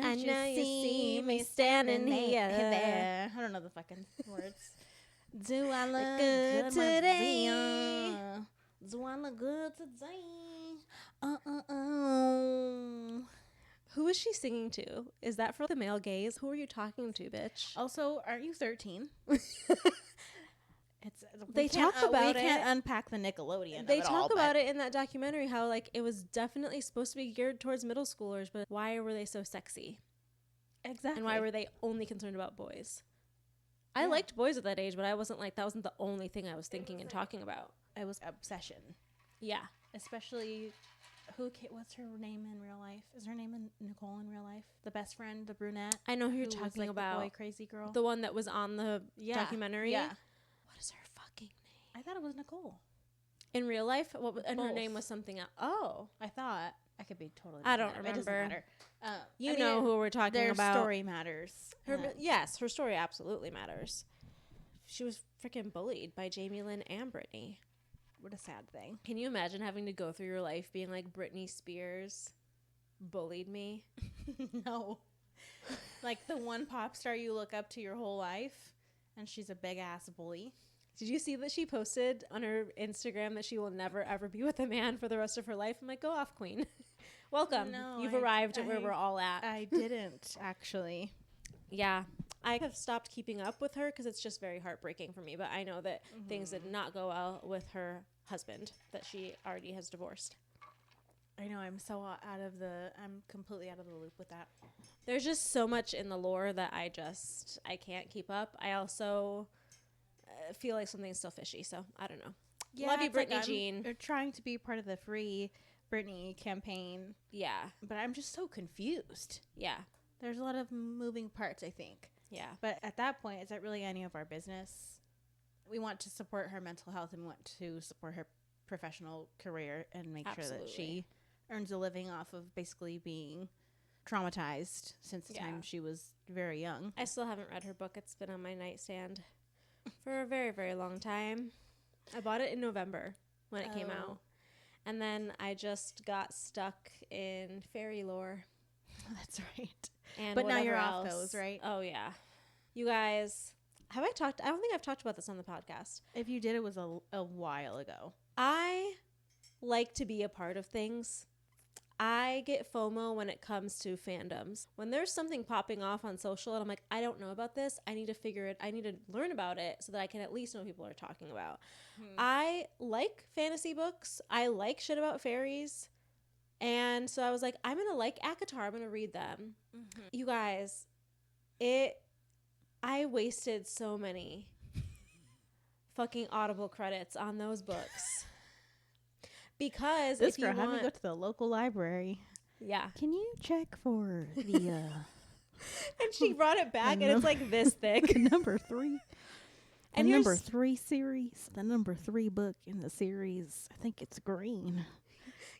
Don't you see me standing here? I don't know the fucking words. Do I look good today? Do I look good today? Who is she singing to? Is that for the male gaze? Who are you talking to, bitch? Also, aren't you 13? They talk about we it. can't unpack the Nickelodeon. They talk about it in that documentary, how like it was definitely supposed to be geared towards middle schoolers, but why were they so sexy? Exactly. And why were they only concerned about boys? I liked boys at that age, but I wasn't like, that wasn't the only thing I was thinking and talking about. It was obsession. Yeah. Especially, what's her name in real life? Is her name Nicole in real life? The best friend, the brunette? I know who you're was, talking like, about. The boy crazy girl? The one that was on the documentary? Yeah. What is her fucking name? I thought it was Nicole. In real life? And her Both. name was something else. Oh. I thought. I could be totally I don't remember. It doesn't remember. matter. You know who we're talking their about. Their story matters. Yes, her story absolutely matters. She was freaking bullied by Jamie Lynn and Britney. What a sad thing. Can you imagine having to go through your life being like, Britney Spears bullied me? No. Like the one pop star you look up to your whole life, and she's a big ass bully. Did you see that she posted on her Instagram that she will never ever be with a man for the rest of her life? I'm like, go off, queen. Welcome. No, You've arrived at where we're all at. I didn't, actually. Yeah. I have stopped keeping up with her because it's just very heartbreaking for me. But I know that things did not go well with her husband that she already has divorced. I know. I'm completely out of the loop with that. There's just so much in the lore that I can't keep up. I also feel like something's still fishy. So I don't know. Yeah, love you, Britney like Jean. They're trying to be part of the Free Britney campaign. Yeah. But I'm just so confused. Yeah. There's a lot of moving parts, I think. Yeah. But at that point, is that really any of our business? We want to support her mental health and want to support her professional career and make sure that she earns a living off of basically being traumatized since the time she was very young. I still haven't read her book. It's been on my nightstand for a very, very long time. I bought it in November when it came out. And then I just got stuck in fairy lore. That's right. And but now you're else. off those, right? Oh, yeah. You guys, I don't think I've talked about this on the podcast. If you did, it was a while ago. I like to be a part of things. I get FOMO when it comes to fandoms. When there's something popping off on social and I'm like, I don't know about this. I need to learn about it so that I can at least know what people are talking about. I like fantasy books. I like shit about fairies. And so I was like, I'm going to like ACOTAR. I'm going to read them. Mm-hmm. You guys, I wasted so many fucking Audible credits on those books. Because this girl had me go to the local library. Yeah. Can you check for the... and she brought it back and it's like this thick. Number 3. And number 3 series. The number 3 book in the series. I think it's green.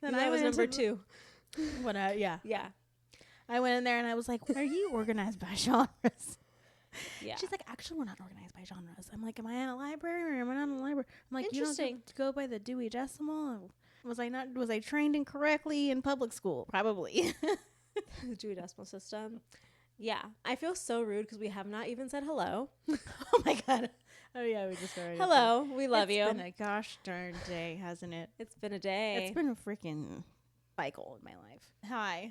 And I was number 2. Yeah. Yeah. I went in there and I was like, are you organized by genres? Yeah. She's like, actually, we're not organized by genres. I'm like, am I in a library or am I not in a library? I'm like, you don't go by the Dewey Decimal? Was I trained incorrectly in public school? Probably. The Dewey Decimal System. Yeah. I feel so rude because we have not even said hello. Oh my God. Oh yeah, we just already hello. We love you. It's been a gosh darn day, hasn't it? It's been a day. It's been a freaking cycle in my life. Hi.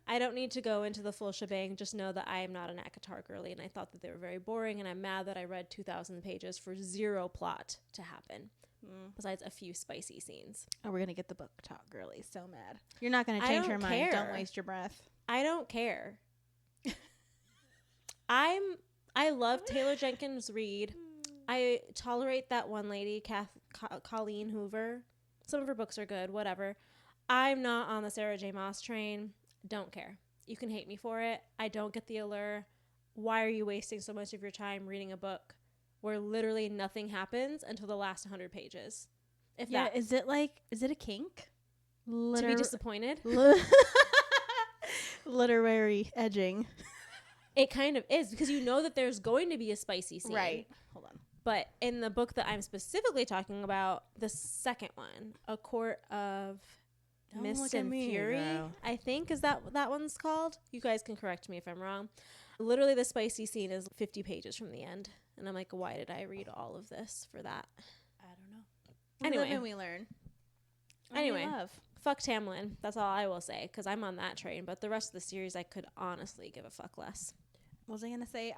I don't need to go into the full shebang. Just know that I am not an ACOTAR girly, and I thought that they were very boring, and I'm mad that I read 2,000 pages for zero plot to happen. Besides a few spicy scenes. Oh, we're going to get the book talk girly. So mad. You're not going to change your mind. Don't waste your breath. I don't care. I love Taylor Jenkins Reid. I tolerate that one lady, Colleen Hoover. Some of her books are good, whatever. I'm not on the Sarah J. Maas train. Don't care. You can hate me for it. I don't get the allure. Why are you wasting so much of your time reading a book where literally nothing happens until the last 100 pages? Is it a kink? To be disappointed? Literary edging. It kind of is, because you know that there's going to be a spicy scene. Right. Hold on. But in the book that I'm specifically talking about, the second one, A Court of Mist and Fury, girl. I think is that what that one's called. You guys can correct me if I'm wrong. Literally, the spicy scene is 50 pages from the end. And I'm like, why did I read all of this for that? I don't know. Anyway. We live and we learn. Anyway, fuck Tamlin. That's all I will say, because I'm on that train. But the rest of the series, I could honestly give a fuck less. What was I going to say?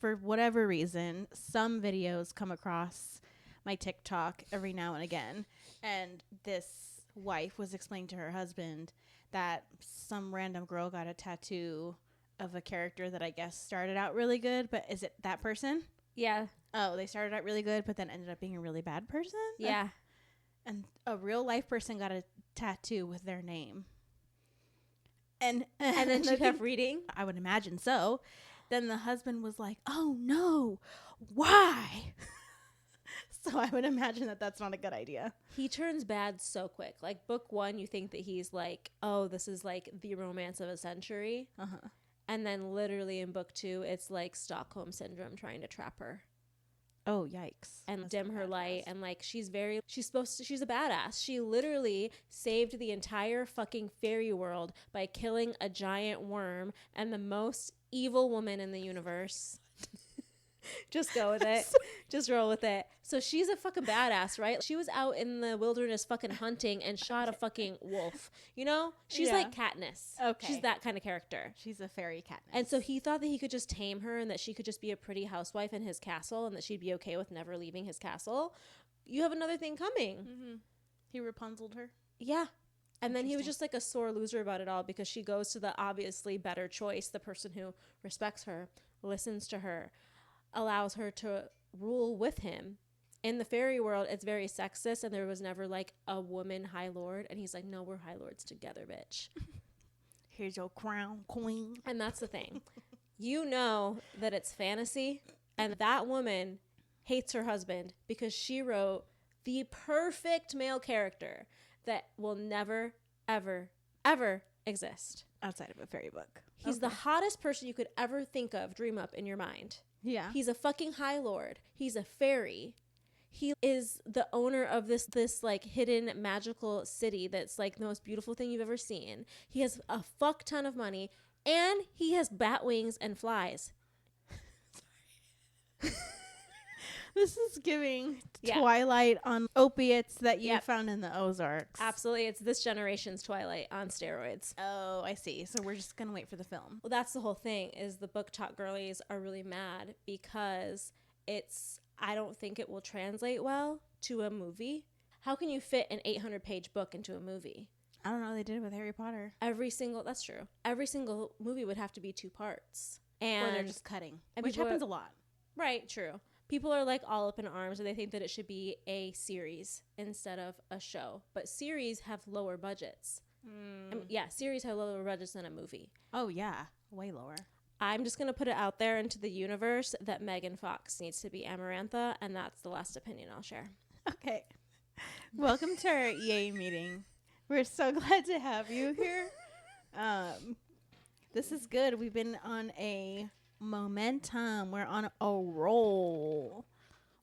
For whatever reason, some videos come across my TikTok every now and again. And this wife was explaining to her husband that some random girl got a tattoo of a character that I guess started out really good. But is it that person? Yeah. Oh, they started out really good, but then ended up being a really bad person? Yeah. And a real life person got a tattoo with their name. And then she kept reading? I would imagine so. Then the husband was like, oh no, why? So I would imagine that that's not a good idea. He turns bad so quick. Like book 1, you think that he's like, oh, this is like the romance of a century. Uh-huh. And then literally in book 2, it's like Stockholm Syndrome trying to trap her. Oh, yikes. And that's dim her light. And like, she's a badass. She literally saved the entire fucking fairy world by killing a giant worm and the most evil woman in the universe. Just go with it. Just roll with it. So she's a fucking badass, right? She was out in the wilderness fucking hunting and shot a fucking wolf. You know? She's like Katniss. Okay. She's that kind of character. She's a fairy Katniss. And so he thought that he could just tame her and that she could just be a pretty housewife in his castle and that she'd be okay with never leaving his castle. You have another thing coming. Mm-hmm. He Rapunzeled her? Yeah. And then he was just like a sore loser about it all because she goes to the obviously better choice, the person who respects her, listens to her, allows her to rule with him. In the fairy world, it's very sexist, and there was never like a woman high lord. And he's like, no, we're high lords together, bitch. Here's your crown, queen. And that's the thing. You know that it's fantasy, and that woman hates her husband because she wrote the perfect male character that will never, ever, ever exist. Outside of a fairy book. He's the hottest person you could ever think of, dream up in your mind. Yeah. He's a fucking high lord. He's a fairy. He is the owner of this like hidden magical city that's like the most beautiful thing you've ever seen. He has a fuck ton of money and he has bat wings and flies. This is giving Twilight on opiates that you Yep. found in the Ozarks. Absolutely. It's this generation's Twilight on steroids. Oh, I see. So we're just going to wait for the film. Well, that's the whole thing is the book talk girlies are really mad because I don't think it will translate well to a movie. How can you fit an 800-page book into a movie? I don't know. They did it with Harry Potter. That's true. Every single movie would have to be 2 parts. Or they're just cutting, which happens a lot. Right, true. People are like all up in arms and they think that it should be a series instead of a show. But series have lower budgets. I mean, series have lower budgets than a movie. Oh, yeah. Way lower. I'm just going to put it out there into the universe that Megan Fox needs to be Amarantha, and that's the last opinion I'll share. Okay. Welcome to our EA meeting. We're so glad to have you here. This is good. We've been on a momentum. We're on a roll.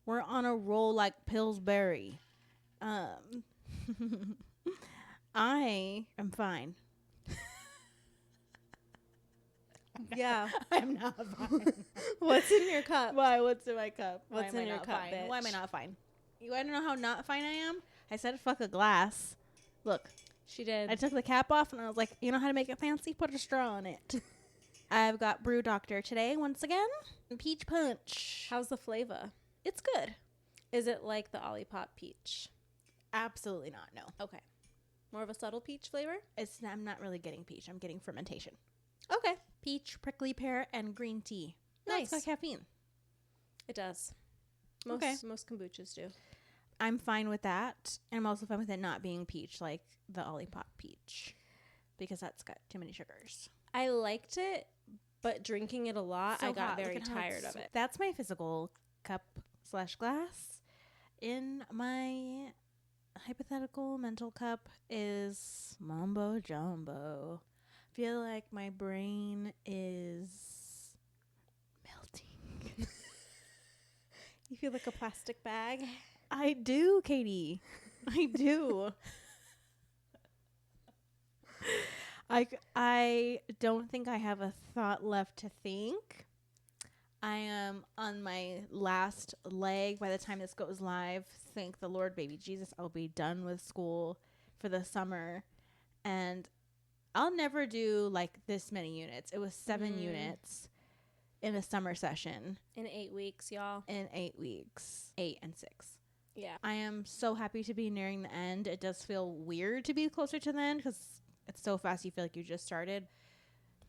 We're on a roll like Pillsbury. I am fine. Yeah. I'm not fine. What's in your cup? Why? What's in my cup? What's in your cup, bitch? Why am I not fine? You want to know how not fine I am? I said fuck a glass. Look. She did. I took the cap off and I was like, you know how to make it fancy? Put a straw in it. I've got Brew Doctor today once again. Peach punch. How's the flavor? It's good. Is it like the Olipop peach? Absolutely not. No. Okay. More of a subtle peach flavor? I'm not really getting peach. I'm getting fermentation. Okay. Peach, prickly pear, and green tea. Nice. It's got caffeine. It does. Most kombuchas do. I'm fine with that. And I'm also fine with it not being peach like the Olipop peach. Because that's got too many sugars. I liked it, but drinking it a lot, I got very tired of it. That's my physical cup/glass. In my hypothetical mental cup is mumbo jumbo. I feel like my brain is melting. You feel like a plastic bag? I do, Katie. I do. I don't think I have a thought left to think. I am on my last leg by the time this goes live. Thank the Lord, baby Jesus, I'll be done with school for the summer. And I'll never do like this many units. It was 7 units in a summer session. In 8 weeks, y'all. In 8 weeks. 8 and 6. Yeah. I am so happy to be nearing the end. It does feel weird to be closer to the end because it's so fast you feel like you just started.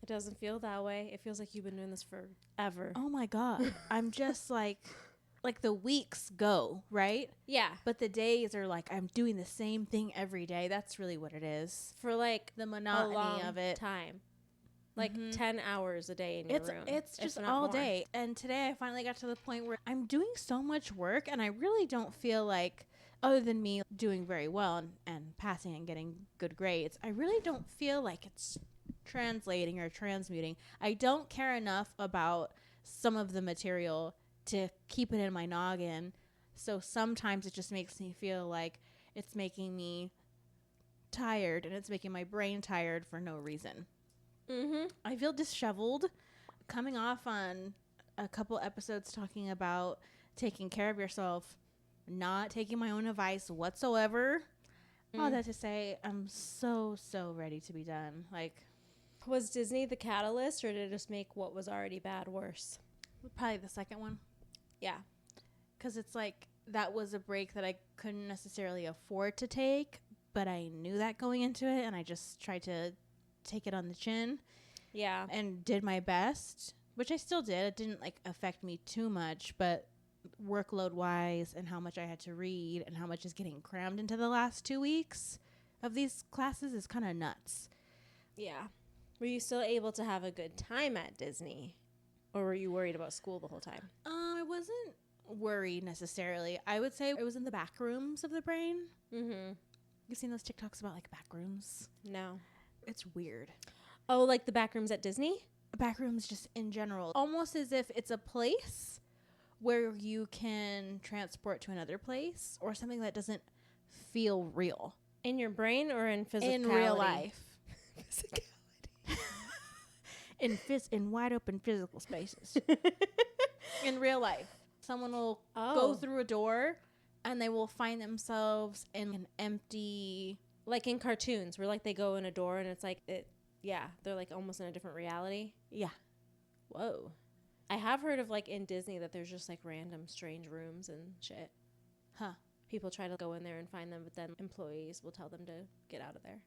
It doesn't feel that way. It feels like you've been doing this forever. Oh my God. I'm just like the weeks go, right? Yeah. But the days are like I'm doing the same thing every day. That's really what it is. For like the monotony of it. Time. Like 10 hours a day in your room. It's just all more. day. And today I finally got to the point where I'm doing so much work and I really don't feel like, other than me doing very well and passing and getting good grades, I really don't feel like it's translating or transmuting. I don't care enough about some of the material to keep it in my noggin. So sometimes it just makes me feel like it's making me tired and it's making my brain tired for no reason. I feel disheveled coming off on a couple episodes talking about taking care of yourself, not taking my own advice whatsoever. All that to say, I'm so ready to be done. Like, was Disney the catalyst, or did it just make what was already bad worse? Probably the second one. Yeah. Because it's like that was a break that I couldn't necessarily afford to take, but I knew that going into it, and I just tried to take it on the chin. Yeah. And did my best, which I still did. It didn't like affect me too much, but workload wise and how much I had to read and how much is getting crammed into the last 2 weeks of these classes is kind of nuts. Yeah. Were you still able to have a good time at Disney, or were you worried about school the whole time? I wasn't worried necessarily. I would say it was in the back rooms of the brain. You've seen those TikToks about like back rooms? No. It's weird. Oh, like the back rooms at Disney? Back rooms just in general. Almost as if it's a place where you can transport to another place or something that doesn't feel real. In your brain or in physicality? In real life. in wide open physical spaces. In real life. Someone will go through a door and they will find themselves in an empty... Like in cartoons where like they go in a door and it's like, they're like almost in a different reality. Yeah. Whoa. I have heard of like in Disney that there's just like random strange rooms and shit. Huh. People try to go in there and find them, but then employees will tell them to get out of there.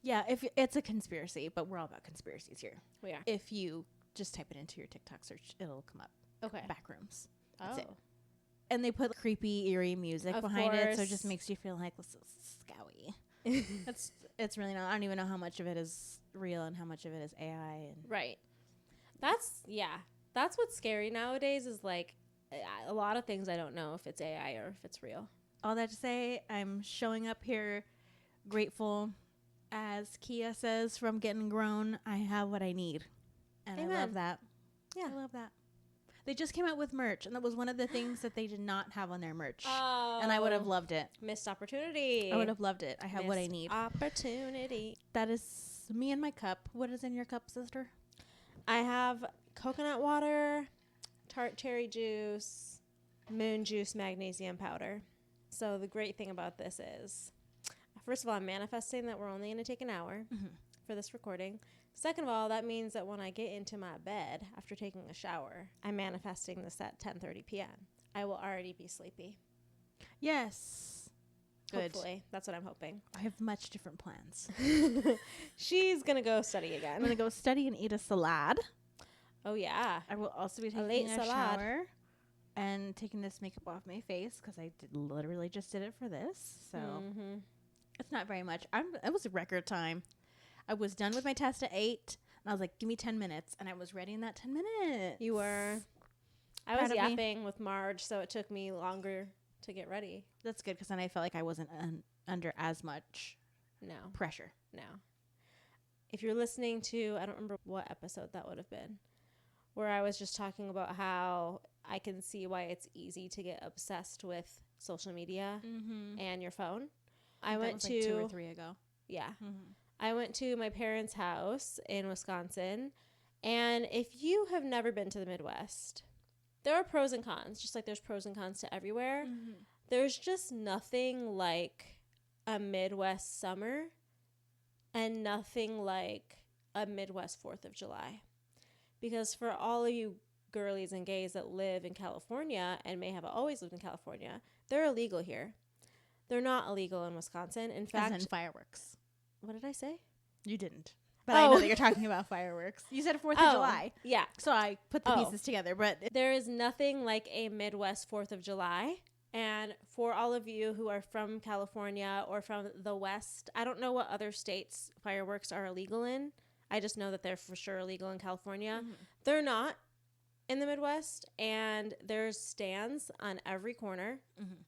Yeah, if it's a conspiracy, but we're all about conspiracies here. We are. If you just type it into your TikTok search, it'll come up. Okay. Back rooms. That's it. And they put creepy, eerie music behind it, so it just makes you feel like this is scowy. It's really not. I don't even know how much of it is real and how much of it is AI. Right. That's what's scary nowadays is like a lot of things I don't know if it's AI or if it's real. All that to say, I'm showing up here grateful. As Kia says, from getting grown, I have what I need. And Amen. I love that. Yeah. I love that. They just came out with merch, and that was one of the things that they did not have on their merch. Oh. And I would have loved it. Missed opportunity. I would have loved it. I have what I need. Opportunity. That is me and my cup. What is in your cup, sister? I have coconut water, tart cherry juice, moon juice, magnesium powder. So the great thing about this is, first of all, I'm manifesting that we're only going to take an hour for this recording. Second of all, that means that when I get into my bed after taking a shower, I'm manifesting this at 10:30 p.m. I will already be sleepy. Yes. Good. Hopefully. That's what I'm hoping. I have much different plans. She's going to go study again. I'm going to go study and eat a salad. Oh, yeah. I will also be taking a shower and taking this makeup off my face because I literally just did it for this. So it's not very much. It was a record time. I was done with my test at 8, and I was like, give me 10 minutes. And I was ready in that 10 minutes. You were. I was yapping with Marge, so it took me longer to get ready. That's good, because then I felt like I wasn't under as much pressure. No. If you're listening to, I don't remember what episode that would have been, where I was just talking about how I can see why it's easy to get obsessed with social media and your phone. I went to 2 or 3 ago. Yeah. I went to my parents' house in Wisconsin. And if you have never been to the Midwest, there are pros and cons, just like there's pros and cons to everywhere. Mm-hmm. There's just nothing like a Midwest summer and nothing like a Midwest 4th of July. Because for all of you girlies and gays that live in California and may have always lived in California, they're illegal here. They're not illegal in Wisconsin. In fact, as in fireworks. What did I say? You didn't. But I know that you're talking about fireworks. You said 4th of July. Yeah. So I put the pieces together. But there is nothing like a Midwest 4th of July. And for all of you who are from California or from the West, I don't know what other states fireworks are illegal in. I just know that they're for sure illegal in California. Mm-hmm. They're not in the Midwest. And there's stands on every corner. Mm-hmm.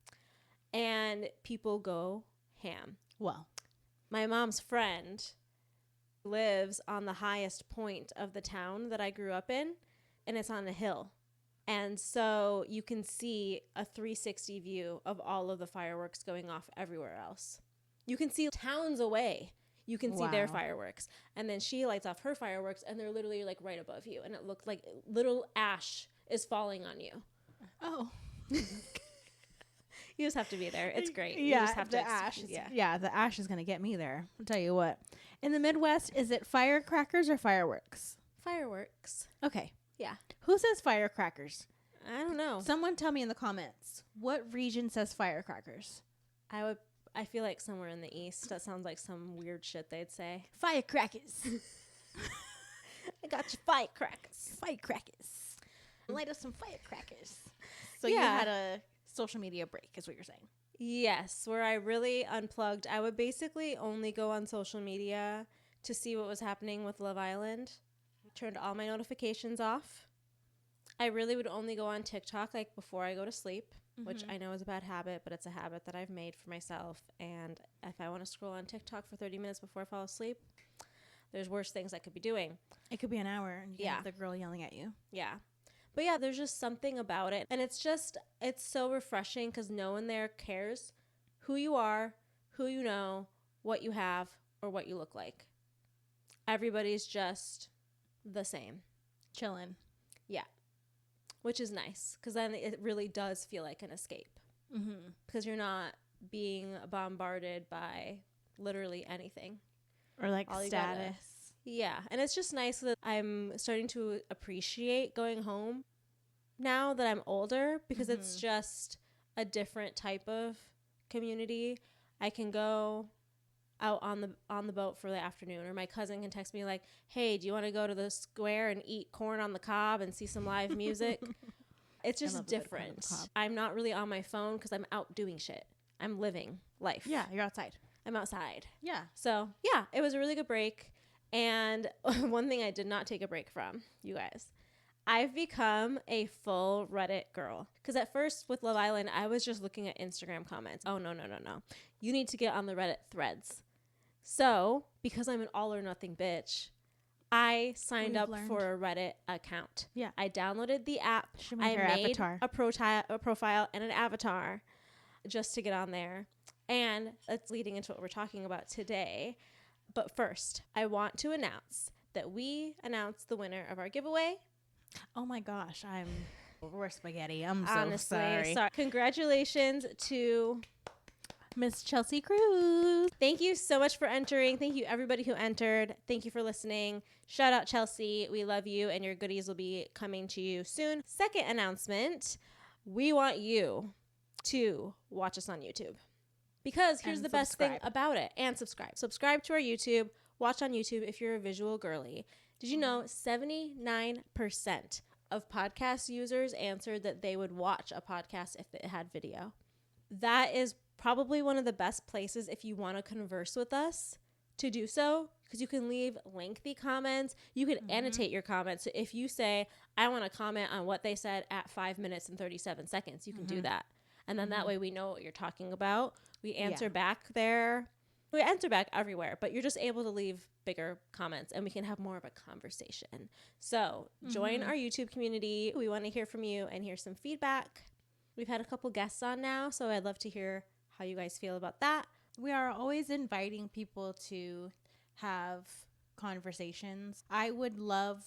And people go ham. Well, my mom's friend lives on the highest point of the town that I grew up in, and it's on a hill. And so you can see a 360 view of all of the fireworks going off everywhere else. You can see towns away. You can see their fireworks. And then she lights off her fireworks, and they're literally like right above you. And it looked like little ash is falling on you. Oh. You just have to be there. It's great. Yeah, you just have the ash. Yeah, the ash is going to get me there. I'll tell you what. In the Midwest, is it firecrackers or fireworks? Fireworks. Okay. Yeah. Who says firecrackers? I don't know. Someone tell me in the comments. What region says firecrackers? I feel like somewhere in the East. That sounds like some weird shit they'd say. Firecrackers. I got you firecrackers. Firecrackers. Light us some firecrackers. So you had a social media break is what you're saying. Yes, where I really unplugged. I would basically only go on social media to see what was happening with Love Island. Turned all my notifications off. I really would only go on TikTok like before I go to sleep, which I know is a bad habit, but it's a habit that I've made for myself. And if I want to scroll on TikTok for 30 minutes before I fall asleep, there's worse things I could be doing. It could be an hour and you have the girl yelling at you. Yeah. But yeah, there's just something about it. And it's so refreshing because no one there cares who you are, who you know, what you have, or what you look like. Everybody's just the same. Chilling. Yeah. Which is nice because then it really does feel like an escape. Mm-hmm. Because you're not being bombarded by literally anything. Or like status. Yeah, and it's just nice that I'm starting to appreciate going home now that I'm older because it's just a different type of community. I can go out on the boat for the afternoon, or my cousin can text me like, "Hey, do you want to go to the square and eat corn on the cob and see some live music?" It's just different. I'm not really on my phone because I'm out doing shit. I'm living life. Yeah, you're outside. I'm outside. Yeah. So, yeah, it was a really good break. And one thing I did not take a break from, you guys, I've become a full Reddit girl. Because at first with Love Island, I was just looking at Instagram comments. Oh, no. You need to get on the Reddit threads. So, because I'm an all or nothing bitch, I signed up for a Reddit account. Yeah. I downloaded the app. I made a profile and an avatar just to get on there. And that's leading into what we're talking about today. But first, I want to announce that we announced the winner of our giveaway. Oh my gosh, we're spaghetti. I'm Honestly, so sorry. Congratulations to Miss Chelsea Cruz. Thank you so much for entering. Thank you everybody who entered. Thank you for listening. Shout out Chelsea. We love you and your goodies will be coming to you soon. Second announcement, we want you to watch us on YouTube. Because here's the best thing about it. And subscribe. Subscribe to our YouTube. Watch on YouTube if you're a visual girly. Did you know 79% of podcast users answered that they would watch a podcast if it had video? That is probably one of the best places if you want to converse with us to do so, because you can leave lengthy comments. You can annotate your comments. So if you say, I want to comment on what they said at 5 minutes and 37 seconds, you can do that. And then that way we know what you're talking about. We answer back there. We answer back everywhere, but you're just able to leave bigger comments and we can have more of a conversation. So join our YouTube community. We want to hear from you and hear some feedback. We've had a couple guests on now, so I'd love to hear how you guys feel about that. We are always inviting people to have conversations. I would love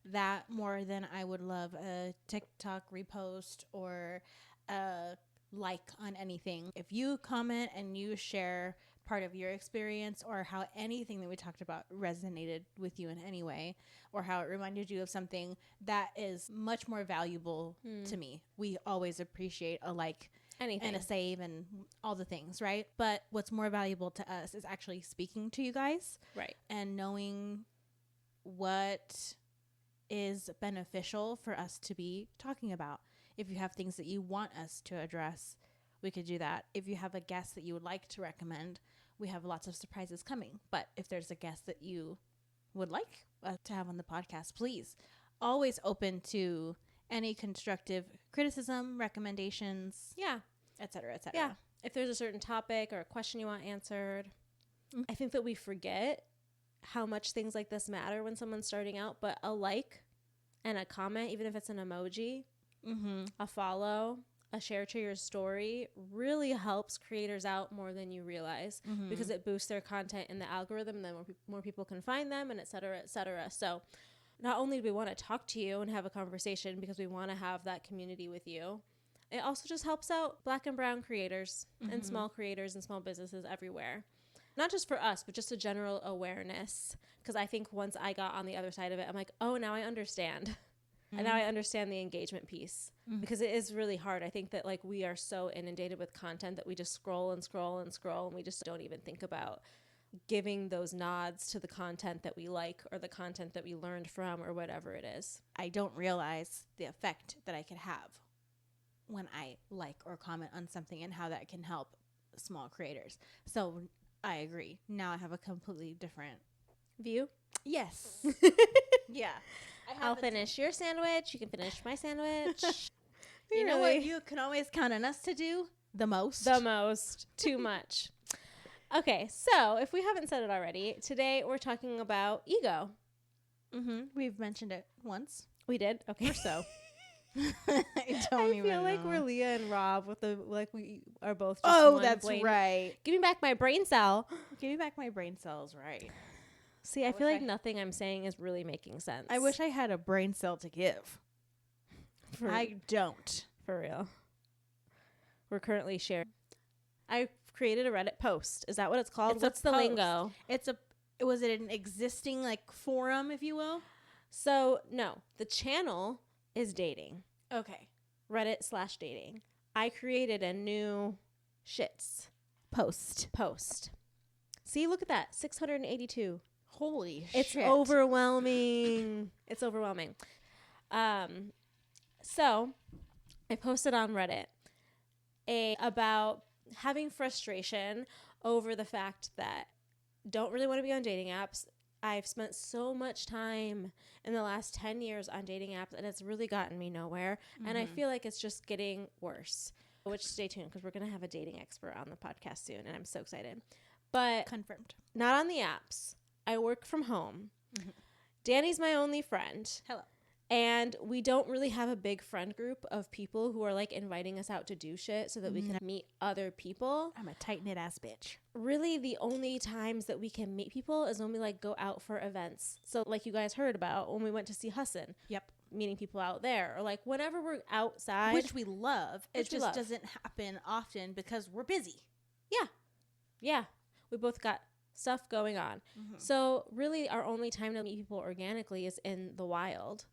that more than I would love a TikTok repost or a like on anything. If you comment and you share part of your experience or how anything that we talked about resonated with you in any way or how it reminded you of something, that is much more valuable to me. We always appreciate a like, anything, and a save and all the things, right? But what's more valuable to us is actually speaking to you guys, right, and knowing what is beneficial for us to be talking about. If you have things that you want us to address, we could do that. If you have a guest that you would like to recommend, we have lots of surprises coming. But if there's a guest that you would like to have on the podcast, please, always open to any constructive criticism, recommendations, yeah, et cetera, et cetera. Yeah. If there's a certain topic or a question you want answered, I think that we forget how much things like this matter when someone's starting out, but a like and a comment, even if it's an emoji, a follow, a share to your story really helps creators out more than you realize, because it boosts their content in the algorithm, and then more people can find them, and et cetera, et cetera. So not only do we want to talk to you and have a conversation because we want to have that community with you, it also just helps out Black and brown creators and small creators and small businesses everywhere. Not just for us, but just a general awareness. Because I think once I got on the other side of it, I'm like, oh, now I understand. And now I understand the engagement piece, because it is really hard. I think that like we are so inundated with content that we just scroll and scroll and scroll, and we just don't even think about giving those nods to the content that we like or the content that we learned from or whatever it is. I don't realize the effect that I could have when I like or comment on something and how that can help small creators. So I agree. Now I have a completely different view. Yes. Yeah. I'll finish your sandwich. You can finish my sandwich. You know what you can always count on us to do? The most. The most. Too much. Okay, so if we haven't said it already, today we're talking about ego. We've mentioned it once. We did? Okay. Or so. I feel like we're Leah and Rob with the, like we are both just one that's brain. Right. Give me back my brain cell. Give me back my brain cells, right. See, I feel like nothing I'm saying is really making sense. I wish I had a brain cell to give. I don't. For real. We're currently sharing. I created a Reddit post. Is that what it's called? What's the lingo? Was it an existing like forum, if you will? So, no. The channel is dating. Okay. Reddit/dating. I created a new shits post. See, look at that. 682. Holy shit. It's overwhelming. It's overwhelming. So I posted on Reddit about having frustration over the fact that don't really want to be on dating apps. I've spent so much time in the last 10 years on dating apps, and it's really gotten me nowhere. And I feel like it's just getting worse. Which, stay tuned, because we're going to have a dating expert on the podcast soon, and I'm so excited. But confirmed. Not on the apps. I work from home. Danny's my only friend. Hello. And we don't really have a big friend group of people who are like inviting us out to do shit so that we can meet other people. I'm a tight-knit ass bitch. Really, the only times that we can meet people is when we like go out for events. So like you guys heard about when we went to see Hassan. Yep. Meeting people out there, or like whenever we're outside. Which we love. It just doesn't happen often because we're busy. Yeah. We both got stuff going on. So really our only time to meet people organically is in the wild.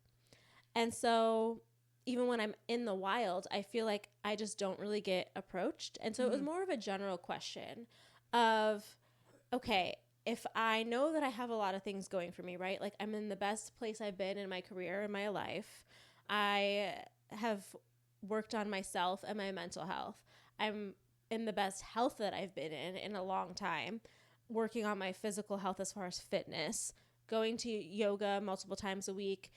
And so even when I'm in the wild, I feel like I just don't really get approached. And so it was more of a general question of, okay, if I know that I have a lot of things going for me, right? Like I'm in the best place I've been in my career, in my life. I have worked on myself and my mental health. I'm in the best health that I've been in a long time, working on my physical health as far as fitness, going to yoga multiple times a week,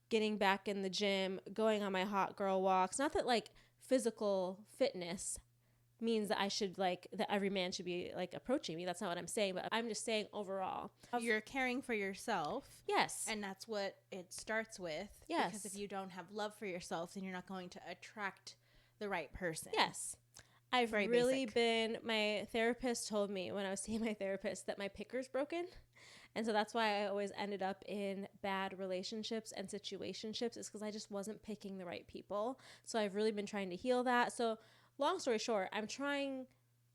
getting back in the gym, going on my hot girl walks. Not that like physical fitness means that I should like, that every man should be like approaching me. That's not what I'm saying, but I'm just saying overall. You're caring for yourself. Yes. And that's what it starts with. Yes. Because if you don't have love for yourself, then you're not going to attract the right person. Yes. I've really been, my therapist told me when I was seeing my therapist that my picker's broken. And so that's why I always ended up in bad relationships and situationships, is because I just wasn't picking the right people. So I've really been trying to heal that. So long story short, I'm trying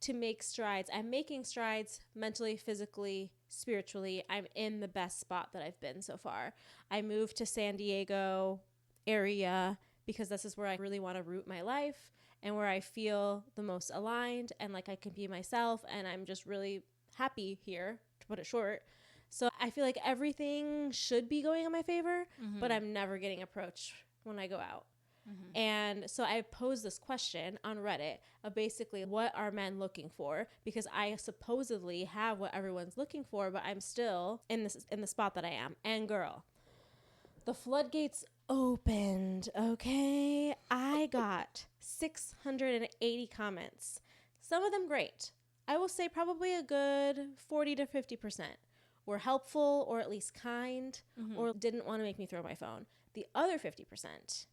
to make strides. I'm making strides mentally, physically, spiritually. I'm in the best spot that I've been so far. I moved to San Diego area because this is where I really want to root my life and where I feel the most aligned and like I can be myself. And I'm just really happy here, to put it short. So I feel like everything should be going in my favor, but I'm never getting approached when I go out. And so I posed this question on Reddit of basically, what are men looking for? Because I supposedly have what everyone's looking for, but I'm still in the spot that I am. And girl, the floodgates opened, okay? I got 680 comments. Some of them great. I will say probably a good 40 to 50% were helpful or at least kind or didn't want to make me throw my phone. The other 50%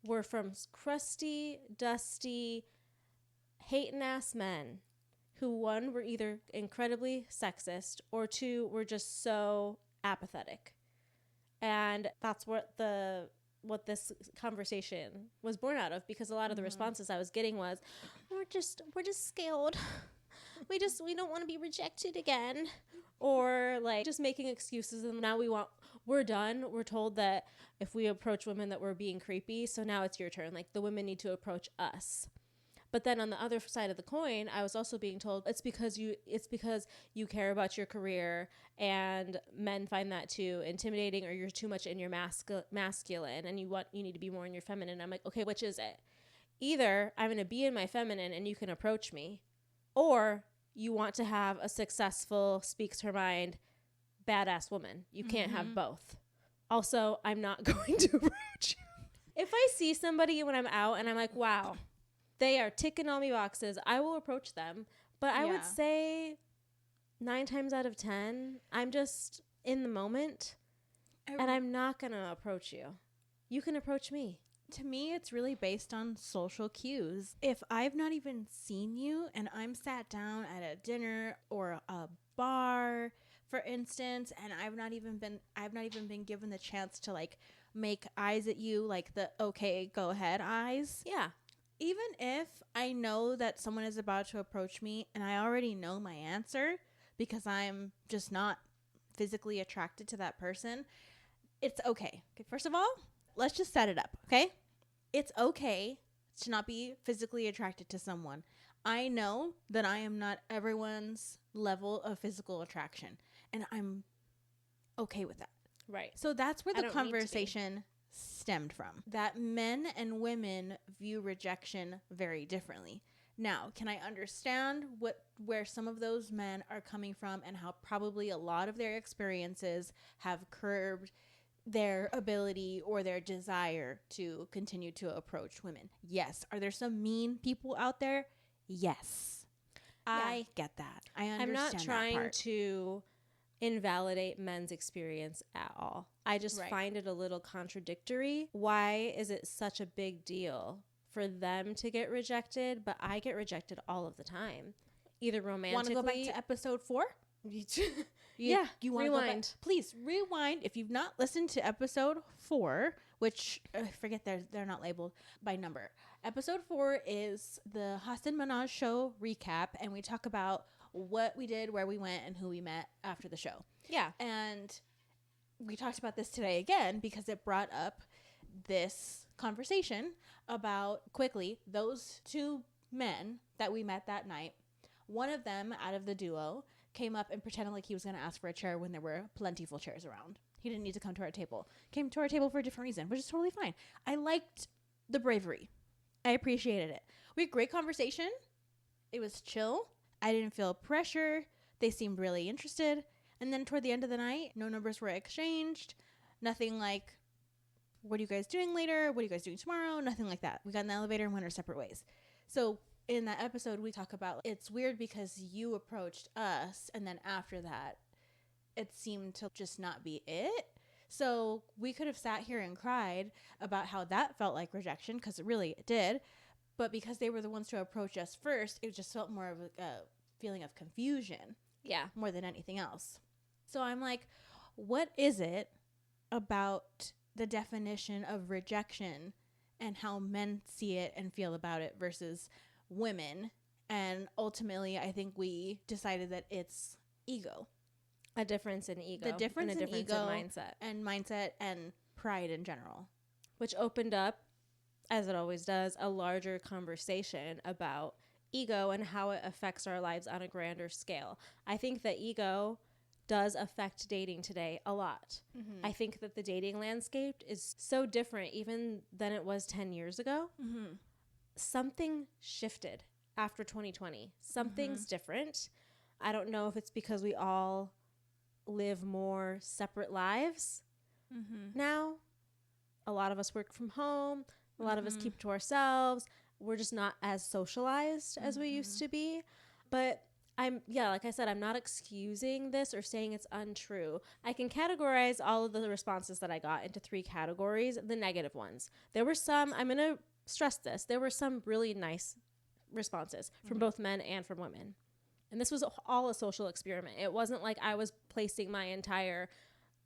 were from crusty, dusty, hating-ass men who, one, were either incredibly sexist or two, were just so apathetic. And that's what this conversation was born out of, because a lot of the responses I was getting was, we're just scared. We don't want to be rejected again. Or like just making excuses, and now we're done. We're told that if we approach women that we're being creepy, so now it's your turn. Like the women need to approach us. But then on the other side of the coin, I was also being told it's because you care about your career, and men find that too intimidating, or you're too much in your masculine and you need to be more in your feminine. I'm like, okay, which is it? Either I'm going to be in my feminine and you can approach me, or you want to have a successful, speaks her mind, badass woman. You can't have both. Also, I'm not going to approach you. If I see somebody when I'm out and I'm like, wow, they are ticking all my boxes, I will approach them. But I would say 9 times out of 10, I'm just in the moment and I'm not going to approach you. You can approach me. To me, it's really based on social cues. If I've not even seen you and I'm sat down at a dinner or a bar, for instance, and I've not even been given the chance to like make eyes at you, like the okay, go ahead eyes. Yeah. Even if I know that someone is about to approach me and I already know my answer because I'm just not physically attracted to that person, it's okay. First of all, let's just set it up, okay? It's okay to not be physically attracted to someone. I know that I am not everyone's level of physical attraction, and I'm okay with that. Right. So that's where the conversation stemmed from. That men and women view rejection very differently. Now, can I understand where some of those men are coming from and how probably a lot of their experiences have curbed their ability or their desire to continue to approach women? Yes. Are there some mean people out there? Yes. Yeah. I get that. I understand. I'm not trying to invalidate men's experience at all. I just find it a little contradictory. Why is it such a big deal for them to get rejected, but I get rejected all of the time? Either romantically. Want to go back to episode 4? You want to rewind? Please rewind. If you've not listened to episode 4, which I forget they're not labeled by number. Episode 4 is the Hassan Minaj show recap, and we talk about what we did, where we went, and who we met after the show. Yeah, and we talked about this today again because it brought up this conversation about quickly those 2 men that we met that night. One of them out of the duo came up and pretended like he was going to ask for a chair when there were plentiful chairs around. He didn't need to come to our table. Came to our table for a different reason, which is totally fine. I liked the bravery. I appreciated it. We had great conversation. It was chill. I didn't feel pressure. They seemed really interested. And then toward the end of the night, no numbers were exchanged. Nothing like, what are you guys doing later? What are you guys doing tomorrow? Nothing like that. We got in the elevator and went our separate ways. So in that episode, we talk about it's weird because you approached us, and then after that, it seemed to just not be it. So we could have sat here and cried about how that felt like rejection, because it did. But because they were the ones to approach us first, it just felt more of a feeling of confusion. Yeah. More than anything else. So I'm like, what is it about the definition of rejection and how men see it and feel about it versus women? And ultimately, I think we decided that it's ego. A difference in ego. The difference and a in difference ego in mindset and pride in general. Which opened up, as it always does, a larger conversation about ego and how it affects our lives on a grander scale. I think that ego does affect dating today a lot. Mm-hmm. I think that the dating landscape is so different even than it was 10 years ago. Mm-hmm. Something shifted after 2020. Something's different. I don't know if it's because we all live more separate lives now. A lot of us work from home. A lot of us keep to ourselves. We're just not as socialized as we used to be. But like I said, I'm not excusing this or saying it's untrue. I can categorize all of the responses that I got into 3 categories, the negative ones. There were some, I'm going to stress this, there were some really nice responses from both men and from women. And this was all a social experiment. It wasn't like I was placing my entire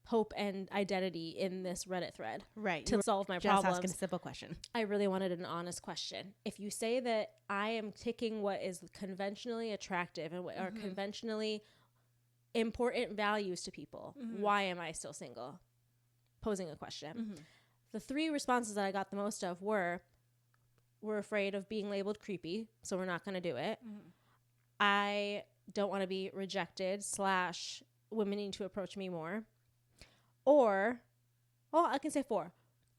hope and identity in this Reddit thread to solve my problems. Just asking a simple question. I really wanted an honest question. If you say that I am ticking what is conventionally attractive and what are conventionally important values to people, why am I still single? Posing a question. The 3 responses that I got the most of were, we're afraid of being labeled creepy, so we're not going to do it. I don't want to be rejected / women need to approach me more. Or, I can say 4.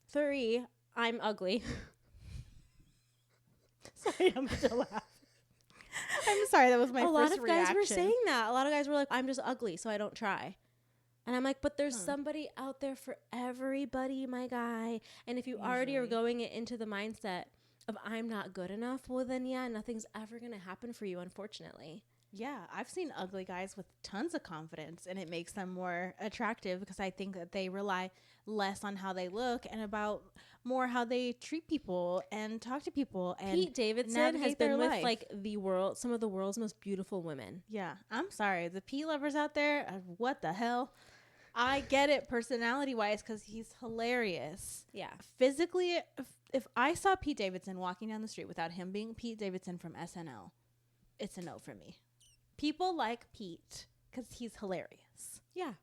3, I'm ugly. Sorry, I'm still laughing. I'm sorry, that was my first reaction. A lot of guys were saying that. A lot of guys were like, I'm just ugly, so I don't try. And I'm like, but there's somebody out there for everybody, my guy. And if you already are going into the mindset of I'm not good enough, well then nothing's ever going to happen for you, unfortunately. Yeah, I've seen ugly guys with tons of confidence, and it makes them more attractive because I think that they rely less on how they look and about more how they treat people and talk to people. And Pete Davidson has been with like some of the world's most beautiful women. Yeah, I'm sorry. The Pete lovers out there, what the hell? I get it personality-wise because he's hilarious. Yeah. Physically, if I saw Pete Davidson walking down the street without him being Pete Davidson from SNL, it's a no for me. People like Pete because he's hilarious. Yeah.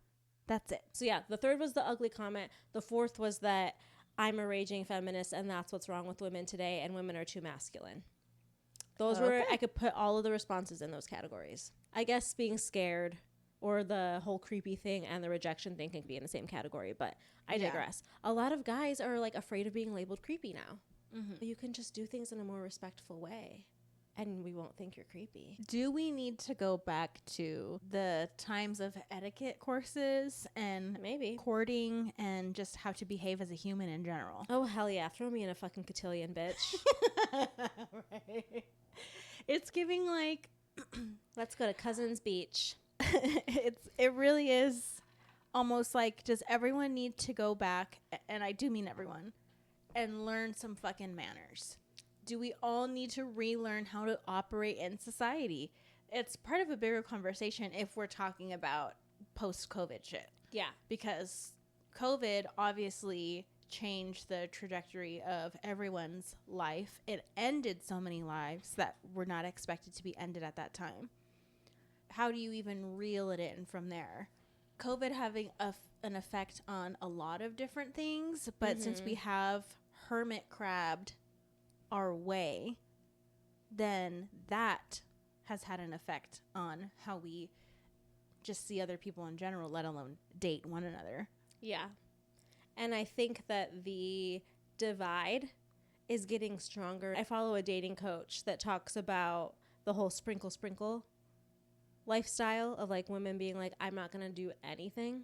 That's it. So the 3rd was the ugly comment. The 4th was that I'm a raging feminist and that's what's wrong with women today and women are too masculine. Those were, I could put all of the responses in those categories. I guess being scared or the whole creepy thing and the rejection thing can be in the same category, but I digress. A lot of guys are like afraid of being labeled creepy now. You can just do things in a more respectful way. And we won't think you're creepy. Do we need to go back to the times of etiquette courses and maybe courting and just how to behave as a human in general? Oh, hell yeah. Throw me in a fucking cotillion, bitch. Right. It's giving like, let's go to Cousins Beach. It really is almost like, does everyone need to go back, and I do mean everyone, and learn some fucking manners? Do we all need to relearn how to operate in society? It's part of a bigger conversation if we're talking about post-COVID shit. Yeah. Because COVID obviously changed the trajectory of everyone's life. It ended so many lives that were not expected to be ended at that time. How do you even reel it in from there? COVID having an effect on a lot of different things, but since we have hermit crabbed our way, then that has had an effect on how we just see other people in general, let alone date one another. Yeah. And I think that the divide is getting stronger. I follow a dating coach that talks about the whole sprinkle lifestyle of like women being like, I'm not going to do anything.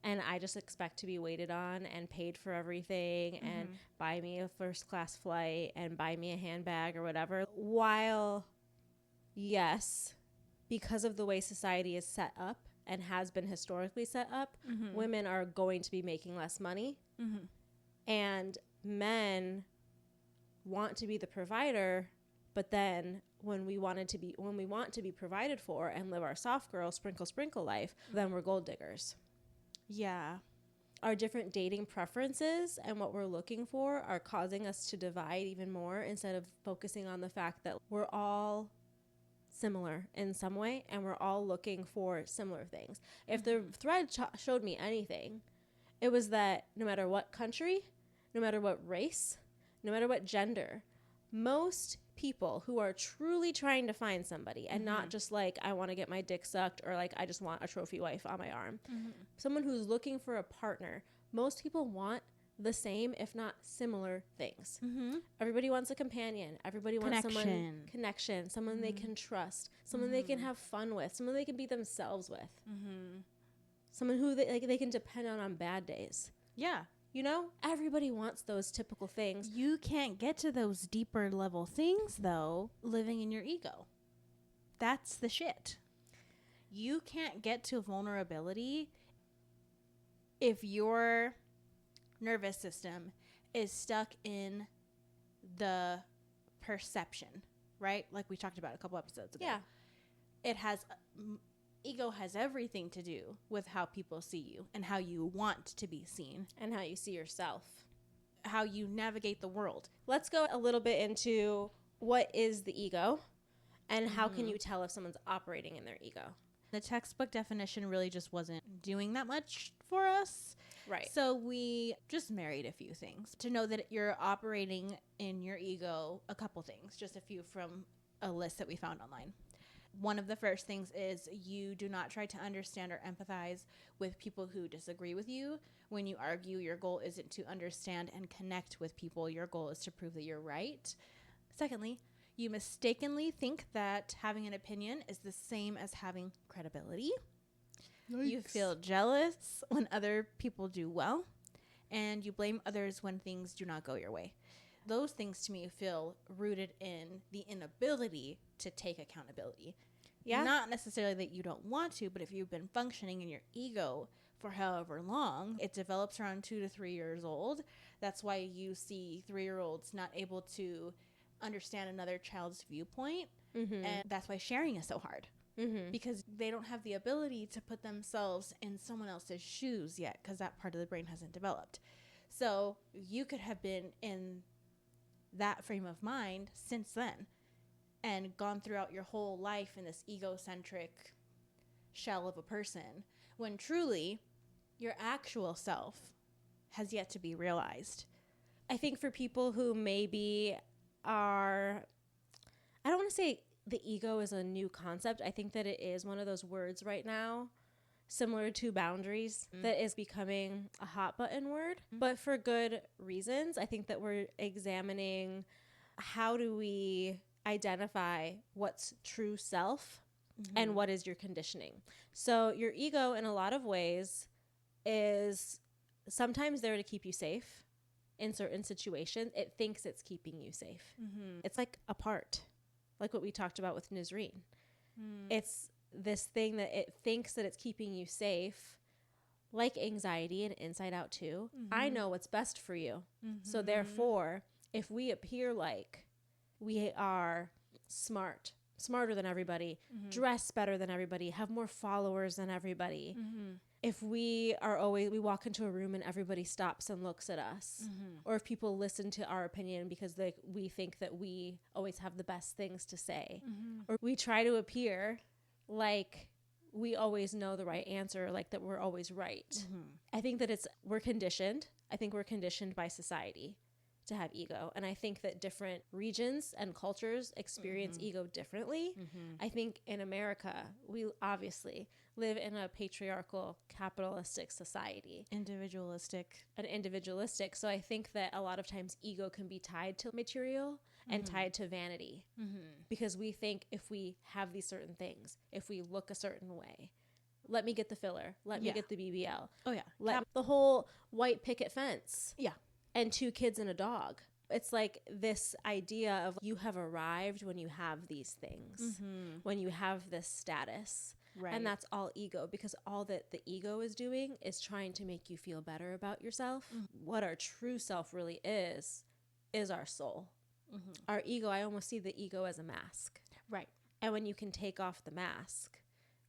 And I just expect to be waited on and paid for everything and buy me a first class flight and buy me a handbag or whatever. While, yes, because of the way society is set up and has been historically set up, women are going to be making less money. And men want to be the provider, but then when we want to be provided for and live our soft girl sprinkle life, then we're gold diggers. Yeah. Our different dating preferences and what we're looking for are causing us to divide even more instead of focusing on the fact that we're all similar in some way and we're all looking for similar things. If the thread showed me anything, it was that no matter what country, no matter what race, no matter what gender, most people who are truly trying to find somebody and not just like, I want to get my dick sucked or like, I just want a trophy wife on my arm. Someone who's looking for a partner, most people want the same, if not similar things. Everybody wants a companion. Everybody wants connection, someone they can trust, someone they can have fun with, someone they can be themselves with, someone who they can depend on bad days. Yeah. You know, everybody wants those typical things. You can't get to those deeper level things, though, living in your ego. That's the shit. You can't get to vulnerability if your nervous system is stuck in the perception, right? Like we talked about a couple episodes ago. Yeah. It has... ego has everything to do with how people see you and how you want to be seen. And how you see yourself. How you navigate the world. Let's go a little bit into what is the ego and how can you tell if someone's operating in their ego. The textbook definition really just wasn't doing that much for us. Right. So we just married a few things to know that you're operating in your ego. A couple things, just a few from a list that we found online. One of the first things is you do not try to understand or empathize with people who disagree with you. When you argue, your goal isn't to understand and connect with people. Your goal is to prove that you're right. Secondly, you mistakenly think that having an opinion is the same as having credibility. Yikes. You feel jealous when other people do well, and you blame others when things do not go your way. Those things to me feel rooted in the inability to take accountability. Yeah. Not necessarily that you don't want to, but if you've been functioning in your ego for however long, it develops around 2 to 3 years old. That's why you see 3-year-olds not able to understand another child's viewpoint. And that's why sharing is so hard. Because they don't have the ability to put themselves in someone else's shoes yet, because that part of the brain hasn't developed. So you could have been in that frame of mind since then and gone throughout your whole life in this egocentric shell of a person, when truly your actual self has yet to be realized. I think for people who maybe are, I don't want to say the ego is a new concept. I think that it is one of those words right now, similar to boundaries, that is becoming a hot button word, but for good reasons. I think that we're examining how do we identify what's true self and what is your conditioning. So your ego in a lot of ways is sometimes there to keep you safe in certain situations. It thinks it's keeping you safe. It's like a part, like what we talked about with Nizreen. It's this thing that it thinks that it's keeping you safe, like anxiety and Inside Out too. I know what's best for you. So therefore, if we appear like we are smarter than everybody, dress better than everybody, have more followers than everybody, if we walk into a room and everybody stops and looks at us, or if people listen to our opinion because we think that we always have the best things to say, or we try to appear like we always know the right answer, like that we're always right. I think that we're conditioned. I think we're conditioned by society to have ego. And I think that different regions and cultures experience ego differently. I think in America, we obviously live in a patriarchal, capitalistic society. Individualistic. So I think that a lot of times ego can be tied to material and tied to vanity. Because we think if we have these certain things, if we look a certain way, let me get the filler, let me get the BBL. Oh yeah. Let the whole white picket fence. Yeah. And 2 kids and a dog. It's like this idea of you have arrived when you have these things, when you have this status. Right. And that's all ego, because all that the ego is doing is trying to make you feel better about yourself. What our true self really is our soul. Our ego, I almost see the ego as a mask. Right. And when you can take off the mask,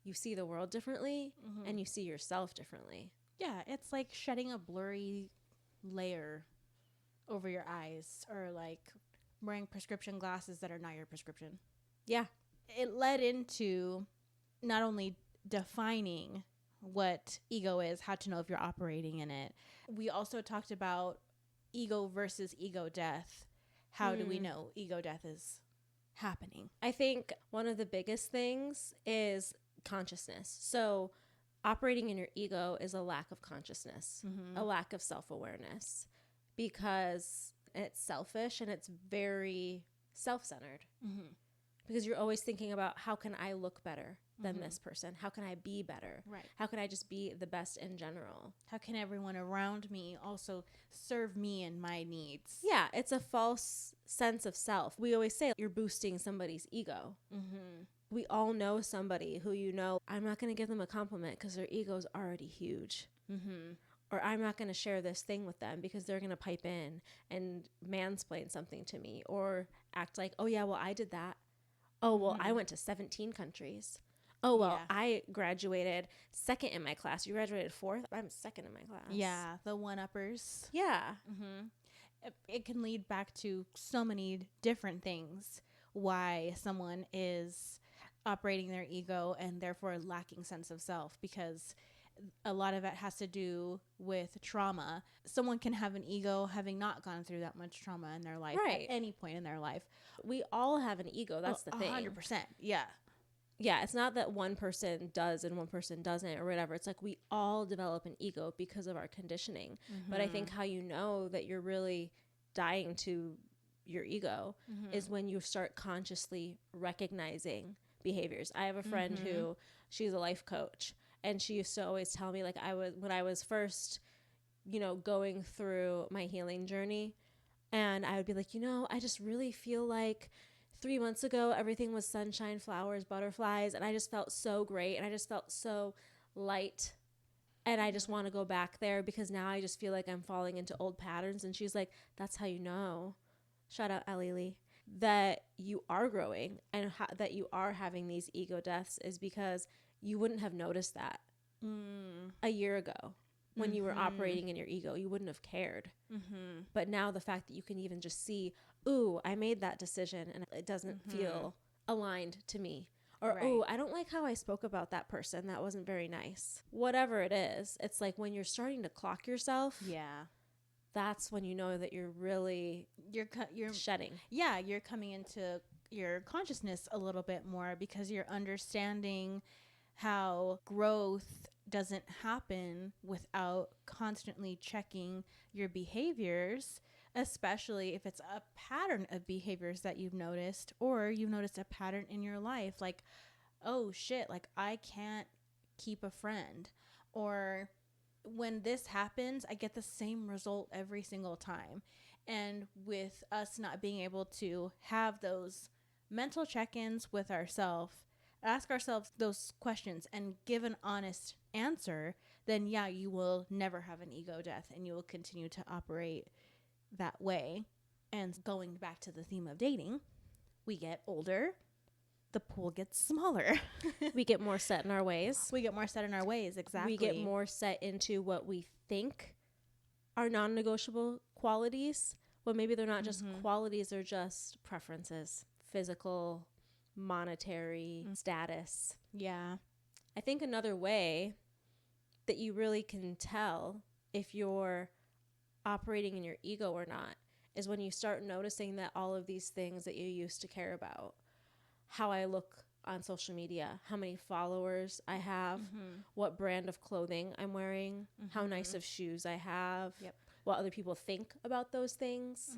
you see the world differently and you see yourself differently. Yeah, it's like shedding a blurry layer over your eyes, or like wearing prescription glasses that are not your prescription. Yeah. It led into not only defining what ego is, how to know if you're operating in it. We also talked about ego versus ego death. How do we know ego death is happening? I think one of the biggest things is consciousness. So operating in your ego is a lack of consciousness, a lack of self-awareness, because it's selfish and it's very self-centered. Because you're always thinking about, how can I look better than this person? How can I be better? Right. How can I just be the best in general? How can everyone around me also serve me and my needs? Yeah, it's a false sense of self. We always say you're boosting somebody's ego. We all know somebody who, you know, I'm not going to give them a compliment because their ego is already huge. Or I'm not going to share this thing with them because they're going to pipe in and mansplain something to me, or act like, oh yeah, well, I did that. Oh, well, I went to 17 countries. Oh, well, I graduated second in my class. You graduated fourth? I'm second in my class. Yeah, the one-uppers. Yeah. It can lead back to so many different things why someone is operating their ego and therefore lacking sense of self, because a lot of it has to do with trauma. Someone can have an ego having not gone through that much trauma in their life at any point in their life. We all have an ego. That's the thing. 100%. Yeah. Yeah, it's not that one person does and one person doesn't or whatever. It's like we all develop an ego because of our conditioning. But I think how you know that you're really dying to your ego is when you start consciously recognizing behaviors. I have a friend who, she's a life coach, and she used to always tell me, like, when I was first, you know, going through my healing journey, and I would be like, you know, I just really feel like 3 months ago, everything was sunshine, flowers, butterflies, and I just felt so great, and I just felt so light, and I just want to go back there because now I just feel like I'm falling into old patterns. And she's like, that's how you know, shout out Alili, that you are growing and that you are having these ego deaths is because you wouldn't have noticed that a year ago when you were operating in your ego. You wouldn't have cared. But now the fact that you can even just see, ooh, I made that decision and it doesn't feel aligned to me. Or, ooh, I don't like how I spoke about that person. That wasn't very nice. Whatever it is, it's like when you're starting to clock yourself. Yeah. That's when you know that you're really you're shedding. Yeah, you're coming into your consciousness a little bit more because you're understanding how growth doesn't happen without constantly checking your behaviors, especially if it's a pattern of behaviors that you've noticed, or you've noticed a pattern in your life, like, oh shit, like I can't keep a friend, or when this happens, I get the same result every single time. And with us not being able to have those mental check-ins with ourselves, ask ourselves those questions and give an honest answer, then yeah, you will never have an ego death and you will continue to operate that way. And going back to the theme of dating, we get older, the pool gets smaller. We get more set in our ways. We get more set in our ways, exactly. We get more set into what we think are non-negotiable qualities. Well, maybe they're not just qualities, they're just preferences, physical, monetary, status. Yeah. I think another way that you really can tell if you're operating in your ego or not is when you start noticing that all of these things that you used to care about, how I look on social media, how many followers I have, what brand of clothing I'm wearing, how nice of shoes I have, what other people think about those things,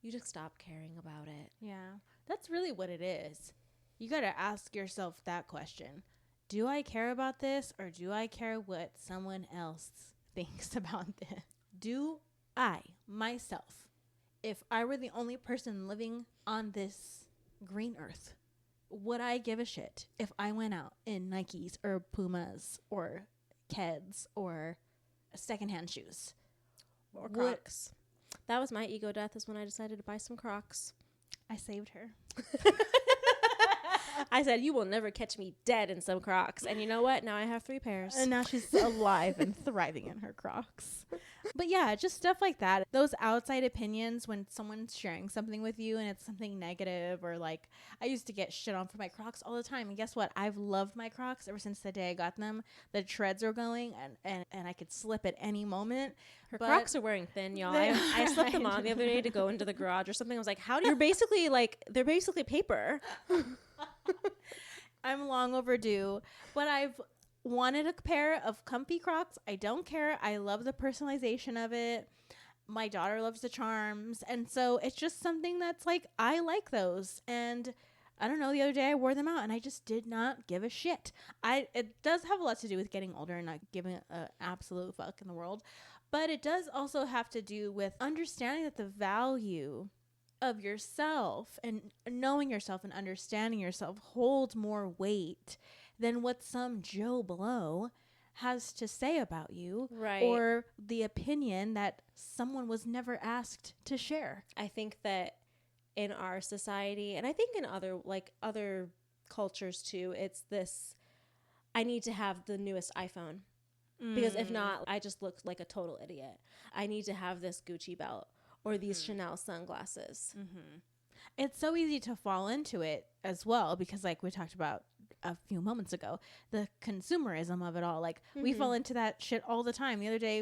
you just stop caring about it. Yeah, that's really what it is. You got to ask yourself that question. Do I care about this, or do I care what someone else thinks about this? Do I, myself, if I were the only person living on this green earth, would I give a shit if I went out in Nikes or Pumas or Keds or secondhand shoes? Or Crocs. That was my ego death, is when I decided to buy some Crocs. I saved her. I said, you will never catch me dead in some Crocs. And you know what? Now I have 3 pairs. And now she's alive and thriving in her Crocs. But yeah, just stuff like that. Those outside opinions when someone's sharing something with you and it's something negative, or like I used to get shit on for my Crocs all the time. And guess what? I've loved my Crocs ever since the day I got them. The treads are going and I could slip at any moment. Her Crocs are wearing thin, y'all. I slipped them on the other day to go into the garage or something. I was like, how do you they're basically paper. I'm long overdue, but I've wanted a pair of comfy Crocs. I don't care. I love the personalization of it. My daughter loves the charms. And so it's just something that's like, I like those. And I don't know, the other day I wore them out and I just did not give a shit. It does have a lot to do with getting older and not giving an absolute fuck in the world. But it does also have to do with understanding that the value of yourself and knowing yourself and understanding yourself holds more weight than what some Joe Blow has to say about you, right? Or the opinion that someone was never asked to share. I think that in our society, and I think in other cultures too, it's this, I need to have the newest iPhone. Because if not, I just look like a total idiot. I need to have this Gucci belt or these Chanel sunglasses. It's so easy to fall into it as well because, like we talked about a few moments ago, the consumerism of it all. Like, we fall into that shit all the time. The other day,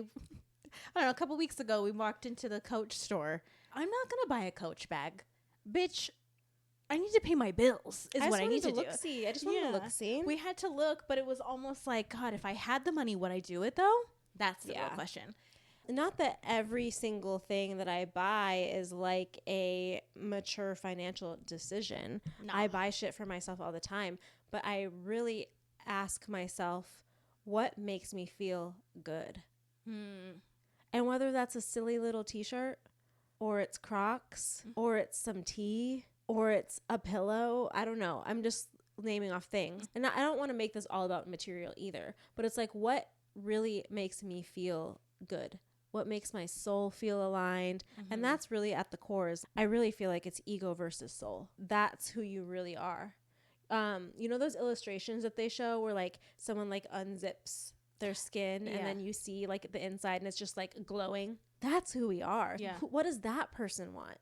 I don't know, a couple weeks ago, we walked into the Coach store. I'm not going to buy a Coach bag. Bitch, I need to pay my bills is what I need to do. I just wanted to look see. We had to look, but it was almost like, God, if I had the money, would I do it though? That's the real question. Not that every single thing that I buy is like a mature financial decision. No. I buy shit for myself all the time, but I really ask myself, what makes me feel good? And whether that's a silly little t-shirt or it's Crocs or it's some tea or it's a pillow. I don't know. I'm just naming off things. And I don't want to make this all about material either. But it's like, what really makes me feel good? What makes my soul feel aligned? And that's really at the core. Is I really feel like it's ego versus soul. That's who you really are. You know those illustrations that they show where like someone like unzips their skin and then you see like the inside and it's just like glowing? That's who we are. Yeah. What does that person want?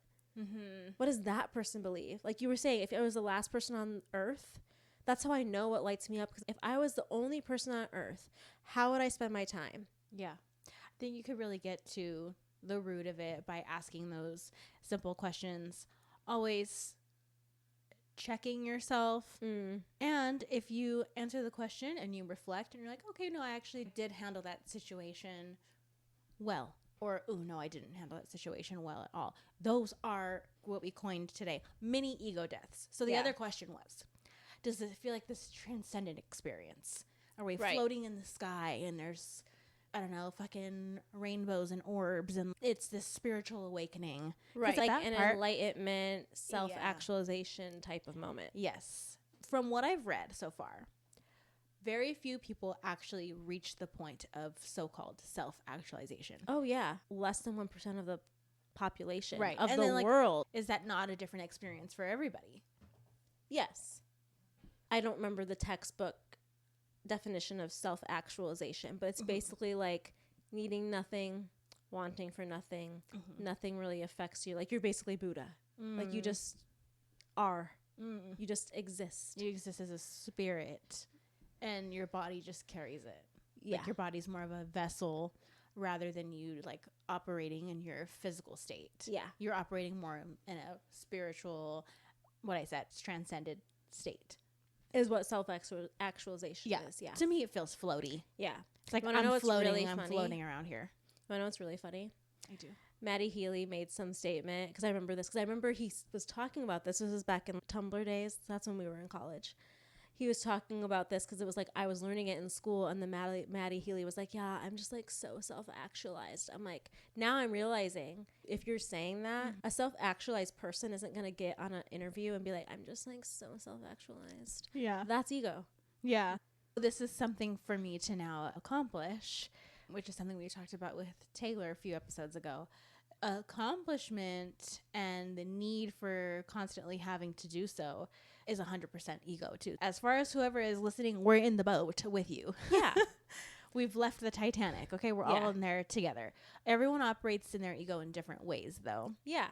What does that person believe? Like you were saying, if I was the last person on earth, that's how I know what lights me up. Because if I was the only person on earth, how would I spend my time? Yeah. I think you could really get to the root of it by asking those simple questions. Always checking yourself. And if you answer the question and you reflect and you're like, okay, no, I actually did handle that situation well. Or, oh, no, I didn't handle that situation well at all. Those are what we coined today, mini ego deaths. So the other question was, does it feel like this transcendent experience? Are we floating in the sky and there's, I don't know, fucking rainbows and orbs and it's this spiritual awakening? Right. Like an enlightenment, self-actualization type of moment. Yes. From what I've read so far, very few people actually reach the point of so-called self-actualization. Oh, yeah. Less than 1% of the population of and the world. Is that not a different experience for everybody? Yes. I don't remember the textbook definition of self-actualization, but it's basically like needing nothing, wanting for nothing. Nothing really affects you. Like you're basically Buddha. Like you just are. You just exist. You exist as a spirit. And your body just carries it. Yeah. Like your body's more of a vessel rather than you like operating in your physical state. Yeah. You're operating more in a spiritual, what I said, transcended state. Is what self-actualization is. Yeah. To me, it feels floaty. Yeah. It's like I'm floating around here. I know it's really funny. I do. Maddie Healy made some statement, because I remember this, because I remember he was talking about this. This was back in Tumblr days. That's when we were in college. He was talking about this because it was like I was learning it in school, and then Maddie Healy was like, yeah, I'm just like so self-actualized. I'm like, now I'm realizing if you're saying that, a self-actualized person isn't going to get on an interview and be like, I'm just like so self-actualized. Yeah. That's ego. Yeah. This is something for me to now accomplish, which is something we talked about with Taylor a few episodes ago. Accomplishment and the need for constantly having to do so is 100% ego too. As far as whoever is listening, we're in the boat with you. Yeah. We've left the Titanic. Okay. We're all in there together. Everyone operates in their ego in different ways though. Yeah.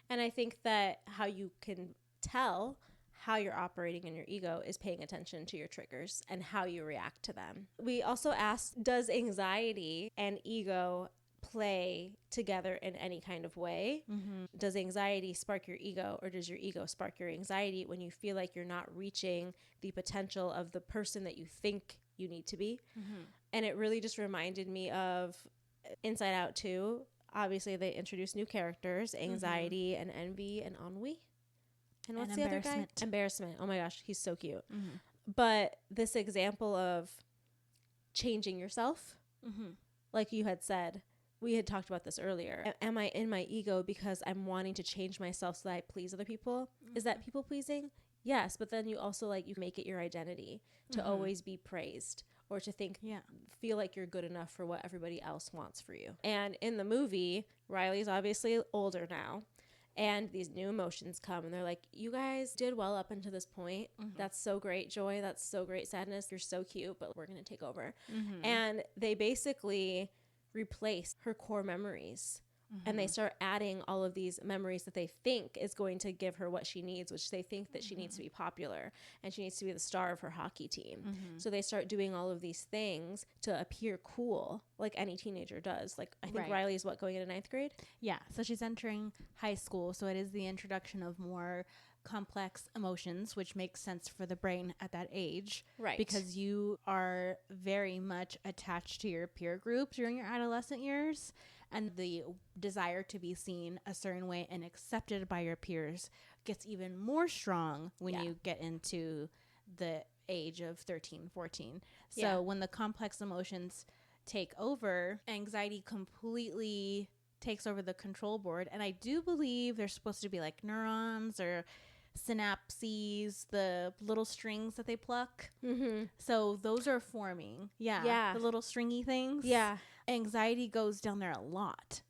And I think that how you can tell how you're operating in your ego is paying attention to your triggers and how you react to them. We also asked, does anxiety and ego play together in any kind of way? Mm-hmm. Does anxiety spark your ego, or does your ego spark your anxiety when you feel like you're not reaching the potential of the person that you think you need to be? Mm-hmm. And it really just reminded me of Inside Out 2. Obviously, they introduced new characters, anxiety and envy and ennui. And what's the other guy? Embarrassment. Oh my gosh, he's so cute. Mm-hmm. But this example of changing yourself, like you had said, we had talked about this earlier. Am I in my ego because I'm wanting to change myself so that I please other people? Is that people pleasing? Yes, but then you also you make it your identity to always be praised or to feel like you're good enough for what everybody else wants for you. And in the movie, Riley's obviously older now, and these new emotions come, and they're like, you guys did well up until this point. That's so great, joy. That's so great, sadness. You're so cute, but we're going to take over. And they basically replace her core memories. And they start adding all of these memories that they think is going to give her what she needs, which they think that she needs to be popular and she needs to be the star of her hockey team. So they start doing all of these things to appear cool, like any teenager does. Like, I think Riley's going into 9th grade? Yeah. So she's entering high school. So it is the introduction of more complex emotions, which makes sense for the brain at that age. Right. Because you are very much attached to your peer group during your adolescent years. And the desire to be seen a certain way and accepted by your peers gets even more strong when you get into the age of 13, 14. So when the complex emotions take over, anxiety completely takes over the control board. And I do believe there's supposed to be like neurons or synapses, the little strings that they pluck. So those are forming. Yeah. The little stringy things. Yeah. Anxiety goes down there a lot.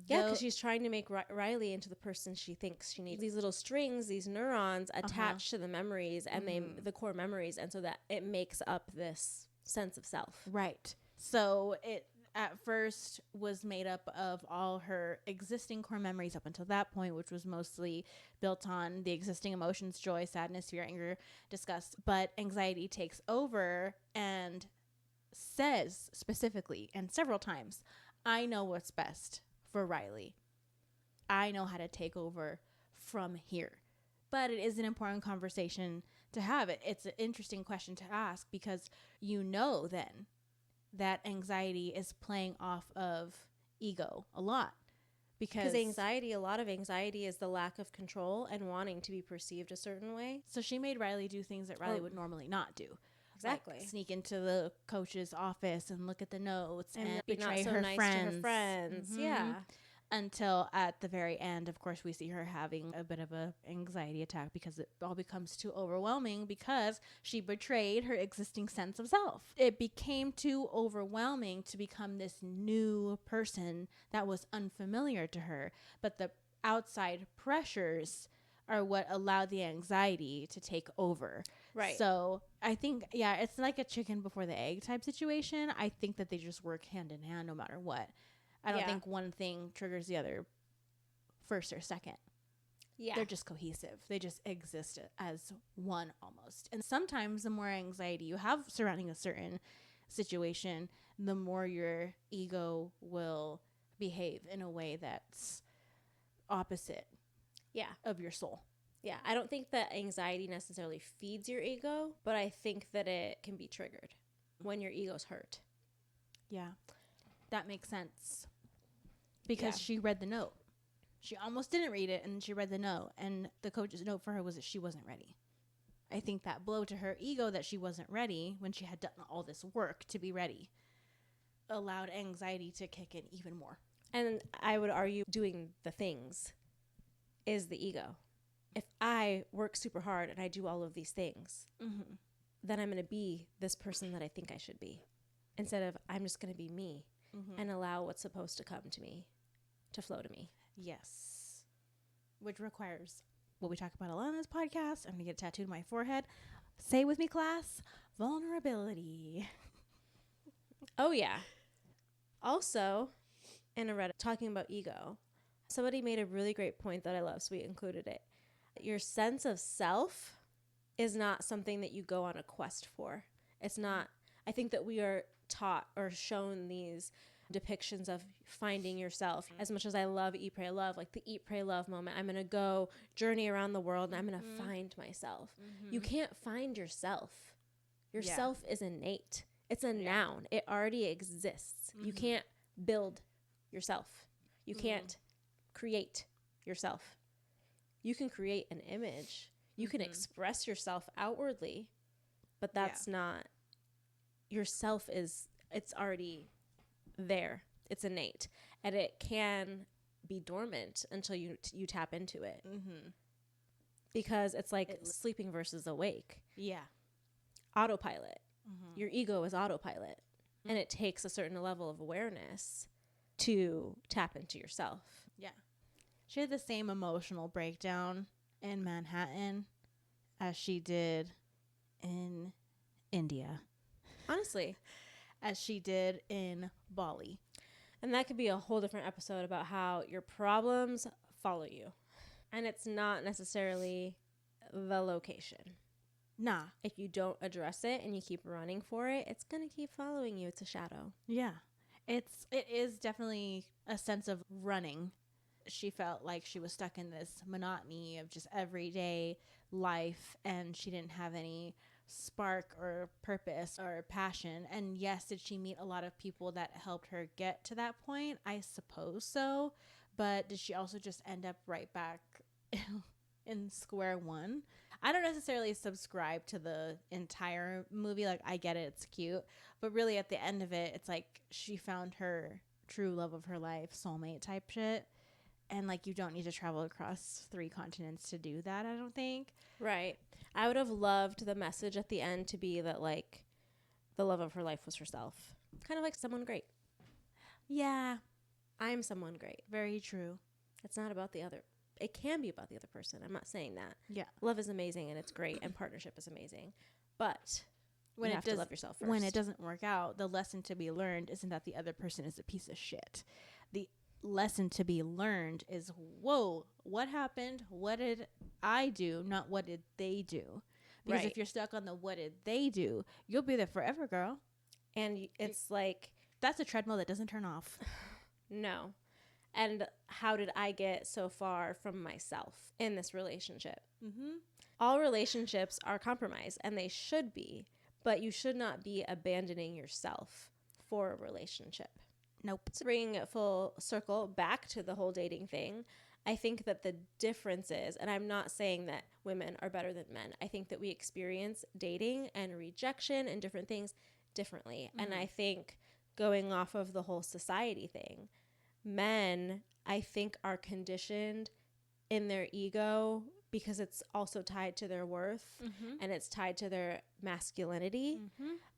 Yeah, because she's trying to make Riley into the person she thinks she needs. These little strings, these neurons attached to the memories and the core memories. And so that it makes up this sense of self. Right. So it at first was made up of all her existing core memories up until that point, which was mostly built on the existing emotions, joy, sadness, fear, anger, disgust. But anxiety takes over and says specifically and several times, I know what's best for Riley. I know how to take over from here. But it is an important conversation to have. It's an interesting question to ask because you know then that anxiety is playing off of ego a lot. Because a lot of anxiety is the lack of control and wanting to be perceived a certain way. So she made Riley do things that Riley would normally not do. Exactly. Like sneak into the coach's office and look at the notes and be betray not so her nice friends. to her friends. Yeah. Until at the very end, of course, we see her having a bit of a anxiety attack because it all becomes too overwhelming because she betrayed her existing sense of self. It became too overwhelming to become this new person that was unfamiliar to her. But the outside pressures are what allowed the anxiety to take over. Right. So I think, it's like a chicken before the egg type situation. I think that they just work hand in hand no matter what. I don't think one thing triggers the other first or second. Yeah. They're just cohesive. They just exist as one almost. And sometimes the more anxiety you have surrounding a certain situation, the more your ego will behave in a way that's opposite of your soul. Yeah, I don't think that anxiety necessarily feeds your ego, but I think that it can be triggered when your ego's hurt. Yeah, that makes sense. Because she read the note. She almost didn't read it, and she read the note. And the coach's note for her was that she wasn't ready. I think that blow to her ego that she wasn't ready when she had done all this work to be ready allowed anxiety to kick in even more. And I would argue doing the things is the ego. If I work super hard and I do all of these things, then I'm going to be this person that I think I should be. Instead of I'm just going to be me and allow what's supposed to come to me to flow to me. Yes. Which requires what we talk about a lot on this podcast. I'm going to get tattooed on my forehead. Say with me, class, vulnerability. Oh, yeah. Also, in a Reddit, talking about ego, somebody made a really great point that I love, so we included it. Your sense of self is not something that you go on a quest for. It's not. I think that we are taught or shown these depictions of finding yourself. As much as I love Eat, Pray, Love, like the Eat, Pray, Love moment, I'm going to go journey around the world and I'm going to find myself. You can't find yourself. Yourself is innate. It's a noun. It already exists. You can't build yourself. You can't create yourself. You can create an image. You can express yourself outwardly, but that's not, yourself is, it's already there. It's innate. And it can be dormant until you tap into it. Because it's like sleeping versus awake. Yeah. Autopilot. Your ego is autopilot. And it takes a certain level of awareness to tap into yourself. Yeah. She had the same emotional breakdown in Manhattan as she did in India. Honestly. As she did in Bali. And that could be a whole different episode about how your problems follow you. And it's not necessarily the location. Nah. If you don't address it and you keep running for it, it's going to keep following you. It's a shadow. Yeah. It is definitely a sense of running. She felt like she was stuck in this monotony of just everyday life, and she didn't have any spark or purpose or passion. And yes, did she meet a lot of people that helped her get to that point? I suppose so. But did she also just end up right back in square one? I don't necessarily subscribe to the entire movie. Like, I get it, it's cute, but really at the end of it, it's like she found her true love of her life, soulmate type shit. And like, you don't need to travel across 3 continents to do that, I don't think. Right. I would have loved the message at the end to be that, like, the love of her life was herself. Kind of like someone great. Yeah. I'm someone great. Very true. It's not about the other. It can be about the other person. I'm not saying that. Yeah. Love is amazing and it's great and partnership is amazing. But when you have to love yourself first. When it doesn't work out, the lesson to be learned isn't that the other person is a piece of shit. The lesson to be learned is, whoa, what happened? What did I do? Not what did they do? Because if you're stuck on the what did they do, you'll be there forever, girl. And it's like, that's a treadmill that doesn't turn off. No. And how did I get so far from myself in this relationship? All relationships are compromise, and they should be, but you should not be abandoning yourself for a relationship. Nope. So bringing it full circle back to the whole dating thing, I think that the difference is, and I'm not saying that women are better than men. I think that we experience dating and rejection and different things differently. And I think going off of the whole society thing, men, I think, are conditioned in their ego because it's also tied to their worth and it's tied to their masculinity.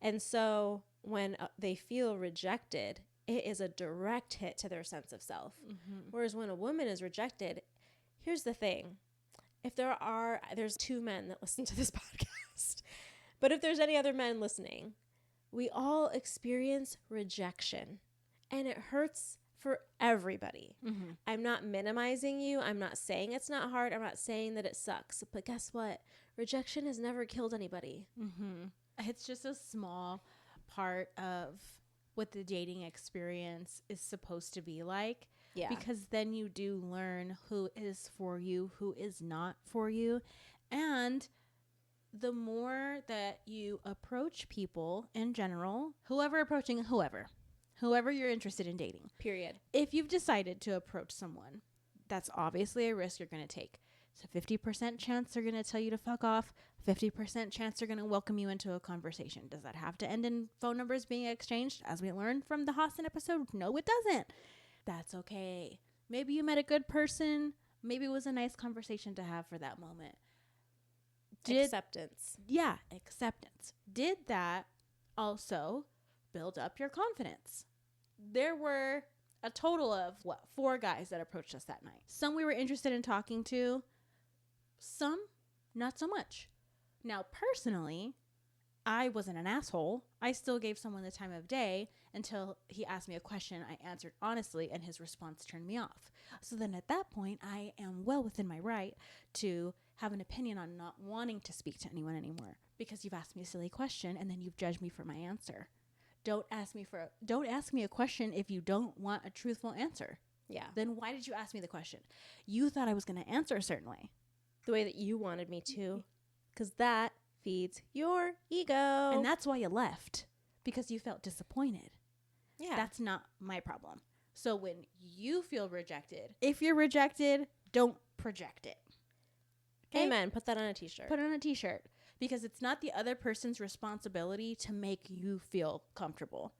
And so when they feel rejected, it is a direct hit to their sense of self. Whereas when a woman is rejected, here's the thing. If there's 2 men that listen to this podcast, but if there's any other men listening, we all experience rejection and it hurts for everybody. I'm not minimizing you. I'm not saying it's not hard. I'm not saying that it sucks. But guess what? Rejection has never killed anybody. It's just a small part of what the dating experience is supposed to be like. Yeah. Because then you do learn who is for you, who is not for you. And the more that you approach people in general, whoever you're interested in dating. Period. If you've decided to approach someone, that's obviously a risk you're going to take. It's a 50% chance they're going to tell you to fuck off. 50% chance they're going to welcome you into a conversation. Does that have to end in phone numbers being exchanged? As we learned from the Hassan episode, no, it doesn't. That's okay. Maybe you met a good person. Maybe it was a nice conversation to have for that moment. Acceptance. Yeah, acceptance. Did that also build up your confidence? There were a total of 4 guys that approached us that night. Some we were interested in talking to. Some, not so much. Now, personally, I wasn't an asshole. I still gave someone the time of day until he asked me a question. I answered honestly, and his response turned me off. So then at that point, I am well within my right to have an opinion on not wanting to speak to anyone anymore because you've asked me a silly question and then you've judged me for my answer. Don't ask me a question if you don't want a truthful answer. Yeah. Then why did you ask me the question? You thought I was going to answer a certain way. The way that you wanted me to, because that feeds your ego. And that's why you left, because you felt disappointed. Yeah. That's not my problem. So when you feel rejected, if you're rejected, don't project it. Okay? Amen. Put that on a t-shirt. Put it on a t-shirt, because it's not the other person's responsibility to make you feel comfortable.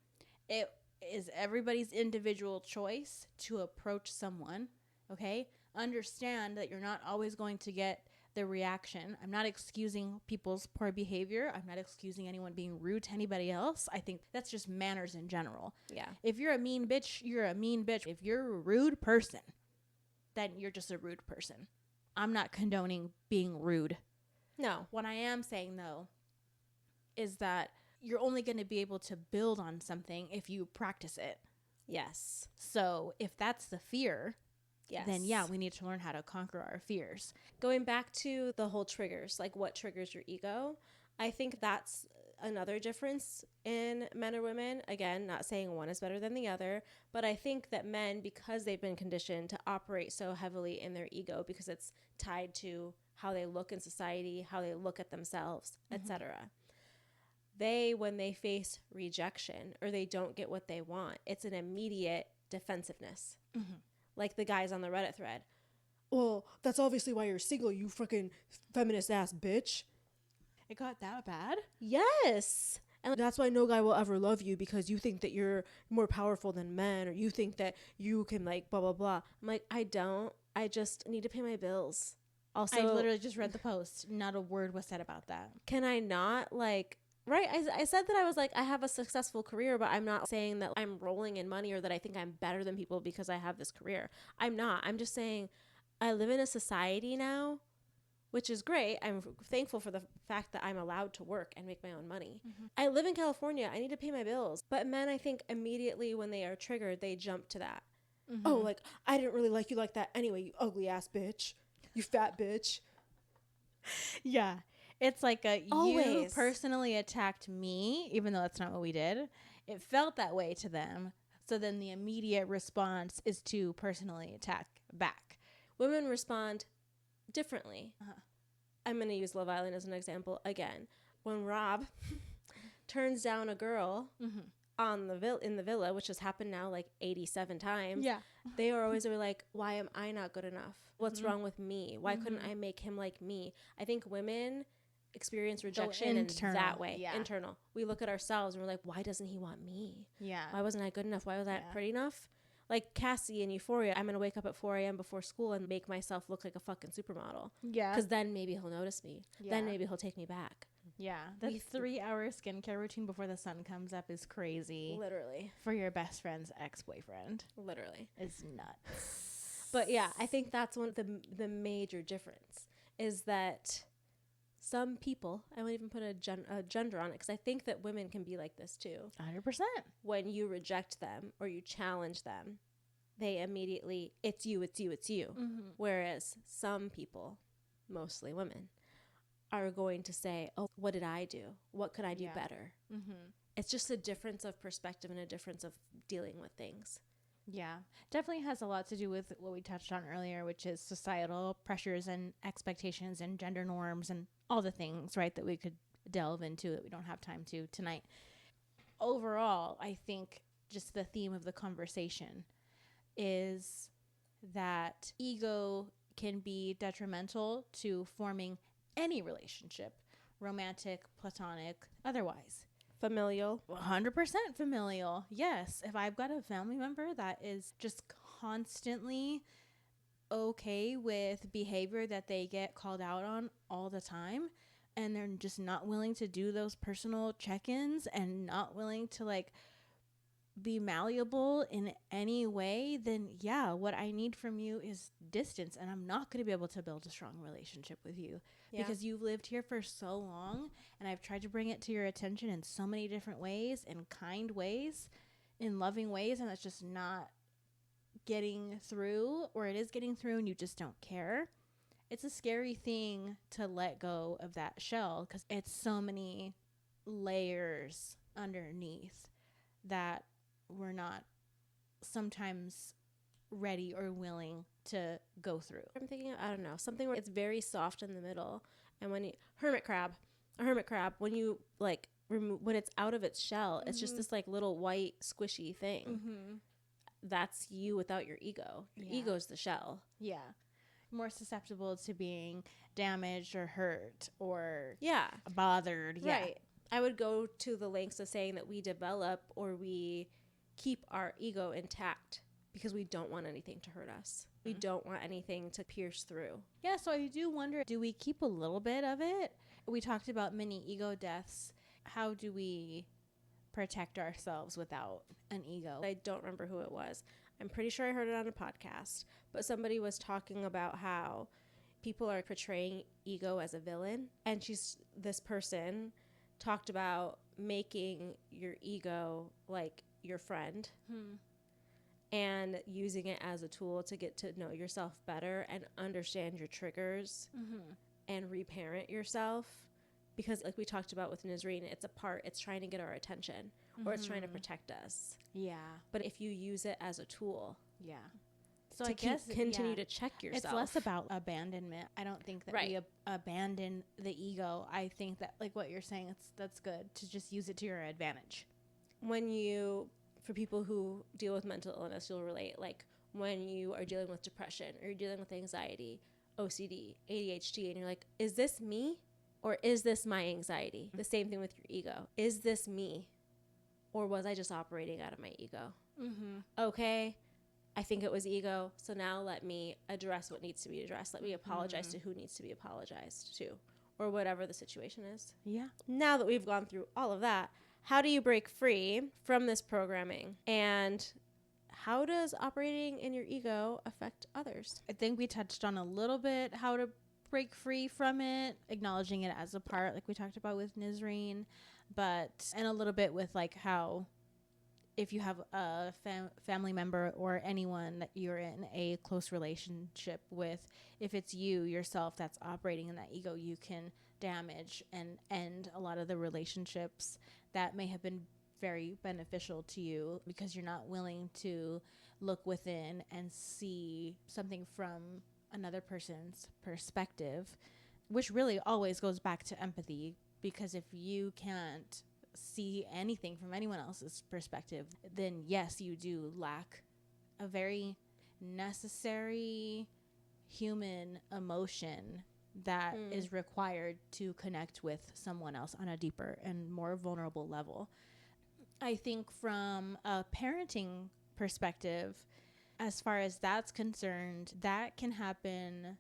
It is everybody's individual choice to approach someone, okay? Understand that you're not always going to get the reaction. I'm not excusing people's poor behavior. I'm not excusing anyone being rude to anybody else. I think that's just manners in general. Yeah. If you're a mean bitch, you're a mean bitch. If you're a rude person, then you're just a rude person. I'm not condoning being rude. No. What I am saying, though, is that you're only going to be able to build on something if you practice it. Yes. So if that's the fear, yes, then yeah, we need to learn how to conquer our fears. Going back to the whole triggers, like what triggers your ego, I think that's another difference in men or women. Again, not saying one is better than the other, but I think that men, because they've been conditioned to operate so heavily in their ego because it's tied to how they look in society, how they look at themselves, etc. They, when they face rejection or they don't get what they want, it's an immediate defensiveness. Like the guys on the Reddit thread. Well, that's obviously why you're single, you fucking feminist ass bitch. It got that bad? Yes. And that's why no guy will ever love you, because you think that you're more powerful than men, or you think that you can like blah, blah, blah. I'm like, I don't. I just need to pay my bills. Also, I literally just read the post. Not a word was said about that. Can I not like... Right. I said that I was like, I have a successful career, but I'm not saying that I'm rolling in money or that I think I'm better than people because I have this career. I'm not. I'm just saying I live in a society now, which is great. I'm thankful for the fact that I'm allowed to work and make my own money. I live in California. I need to pay my bills. But men, I think immediately when they are triggered, they jump to that. Oh, like, I didn't really like you like that anyway, you ugly ass bitch. You fat bitch. Yeah. It's like you Always. personally attacked me, even though that's not what we did. It felt that way to them. So then the immediate response is to personally attack back. Women respond differently. I'm going to use Love Island as an example again. When Rob turns down a girl on in the villa, which has happened now like 87 times, they are always like, why am I not good enough? What's wrong with me? Why couldn't I make him like me? I think women experience rejection in that way. Internal. We look at ourselves and we're like, why doesn't he want me? Why wasn't I good enough? Why was I pretty enough? Like Cassie in Euphoria, I'm going to wake up at 4 a.m. before school and make myself look like a fucking supermodel. Because then maybe he'll notice me. Then maybe he'll take me back. The 3-hour skincare routine before the sun comes up is crazy. Literally. For your best friend's ex-boyfriend. Literally. It's nuts. But yeah, I think that's one of the major difference is that some people, I won't even put a gender on it, because I think that women can be like this too. 100%. When you reject them or you challenge them, they immediately, it's you, it's you, it's you. Whereas some people, mostly women, are going to say, oh, what did I do? What could I do better? It's just a difference of perspective and a difference of dealing with things. Yeah, definitely has a lot to do with what we touched on earlier, which is societal pressures and expectations and gender norms and all the things, right, that we could delve into that we don't have time to tonight. Overall, I think just the theme of the conversation is that ego can be detrimental to forming any relationship, romantic, platonic, otherwise. Familial. 100% familial. Yes. If I've got a family member that is just constantly okay with behavior that they get called out on all the time, and they're just not willing to do those personal check-ins and not willing to like be malleable in any way, then yeah, what I need from you is distance, and I'm not going to be able to build a strong relationship with you because you've lived here for so long, and I've tried to bring it to your attention in so many different ways, in kind ways, in loving ways, and it's just not getting through, or it is getting through and you just don't care. It's a scary thing to let go of that shell because it's so many layers underneath that we're not sometimes ready or willing to go through. I'm thinking, I don't know, something where it's very soft in the middle. And when you, a hermit crab, when you like remove, when it's out of its shell, it's just this like little white squishy thing. That's you without your ego. Your ego's the shell. Yeah. More susceptible to being damaged or hurt or bothered. Right. I would go to the lengths of saying that we develop or we keep our ego intact because we don't want anything to hurt us. We don't want anything to pierce through. Yeah, so I do wonder, do we keep a little bit of it? We talked about mini ego deaths. How do we protect ourselves without an ego? I don't remember who it was. I'm pretty sure I heard it on a podcast, but somebody was talking about how people are portraying ego as a villain. And this person talked about making your ego like your friend and using it as a tool to get to know yourself better and understand your triggers and reparent yourself. Because like we talked about with Nazreen, it's trying to get our attention or it's trying to protect us. Yeah. But if you use it as a tool. Yeah. So to continue to check yourself. It's less about abandonment. I don't think that we abandon the ego. I think that, like what you're saying, that's good to just use it to your advantage. For people who deal with mental illness, you'll relate. Like when you are dealing with depression or you're dealing with anxiety, OCD, ADHD, and you're like, is this me or is this my anxiety? The same thing with your ego. Is this me or was I just operating out of my ego? Okay. I think it was ego. So now let me address what needs to be addressed. Let me apologize to who needs to be apologized to or whatever the situation is. Yeah. Now that we've gone through all of that, how do you break free from this programming? And how does operating in your ego affect others? I think we touched on a little bit how to break free from it, acknowledging it as a part, like we talked about with Nazreen, and a little bit with like how if you have a family member or anyone that you're in a close relationship with, if it's you yourself that's operating in that ego, you can damage and end a lot of the relationships that may have been very beneficial to you because you're not willing to look within and see something from another person's perspective, which really always goes back to empathy, because if you can't see anything from anyone else's perspective, then yes, you do lack a very necessary human emotion that is required to connect with someone else on a deeper and more vulnerable level. I think from a parenting perspective, as far as that's concerned, that can happen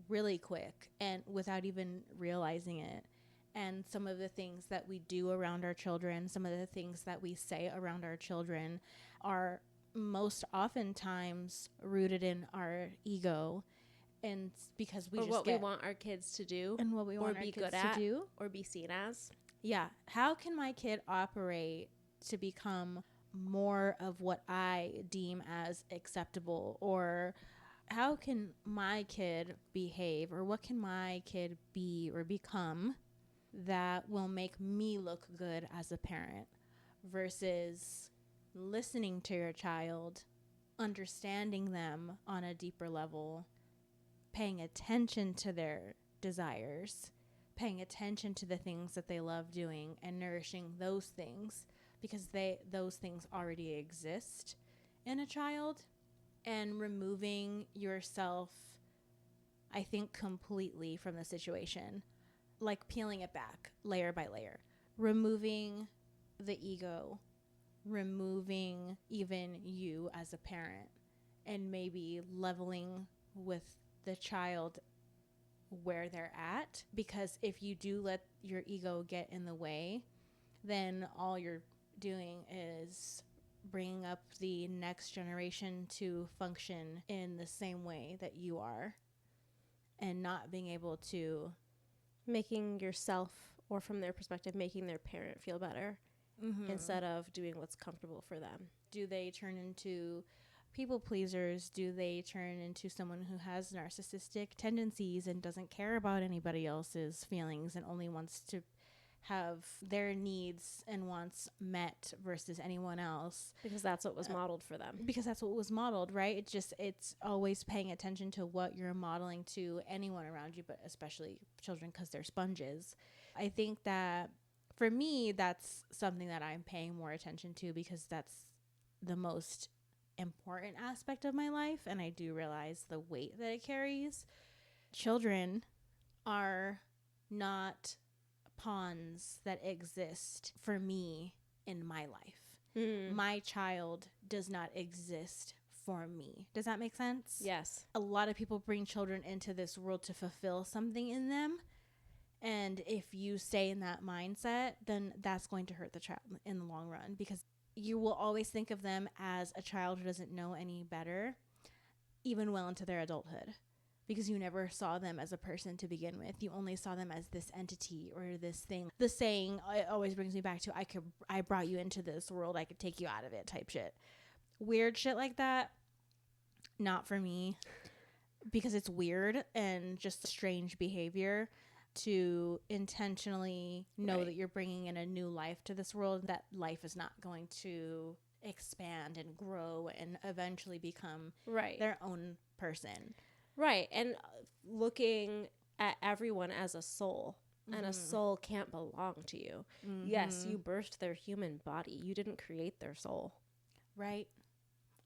really quick and without even realizing it. And some of the things that we do around our children, some of the things that we say around our children are most oftentimes rooted in our ego. And because we we want our kids to do and what we want or our be kids good at to do or be seen as. Yeah. How can my kid operate to become more of what I deem as acceptable? Or how can my kid behave, or what can my kid be or become that will make me look good as a parent, versus listening to your child, understanding them on a deeper level, paying attention to their desires, paying attention to the things that they love doing and nourishing those things, because those things already exist in a child, and removing yourself, I think, completely from the situation, like peeling it back layer by layer, removing the ego, removing even you as a parent, and maybe leveling with the child where they're at. Because if you do let your ego get in the way, then all you're doing is bringing up the next generation to function in the same way that you are, and not being able to making yourself, or from their perspective, making their parent feel better instead of doing what's comfortable for them. Do they turn into people pleasers? Do they turn into someone who has narcissistic tendencies and doesn't care about anybody else's feelings and only wants to have their needs and wants met versus anyone else? Because that's what was modeled for them. Because that's what was modeled, right? It's always paying attention to what you're modeling to anyone around you, but especially children, because they're sponges. I think that for me, that's something that I'm paying more attention to, because that's the most important aspect of my life, and I do realize the weight that it carries. Children are not pawns that exist for me in my life. My child does not exist for me. Does that make sense? Yes. A lot of people bring children into this world to fulfill something in them, and if you stay in that mindset, then that's going to hurt the child in the long run, because you will always think of them as a child who doesn't know any better, even well into their adulthood, because you never saw them as a person to begin with. You only saw them as this entity or this thing. The saying, it always brings me back to, I brought you into this world, I could take you out of it type shit. Weird shit like that, not for me, because it's weird and just strange behavior to intentionally know that you're bringing in a new life to this world. That life is not going to expand and grow and eventually become their own person. Right. And looking at everyone as a soul, and a soul can't belong to you. Yes, you birthed their human body. You didn't create their soul. Right.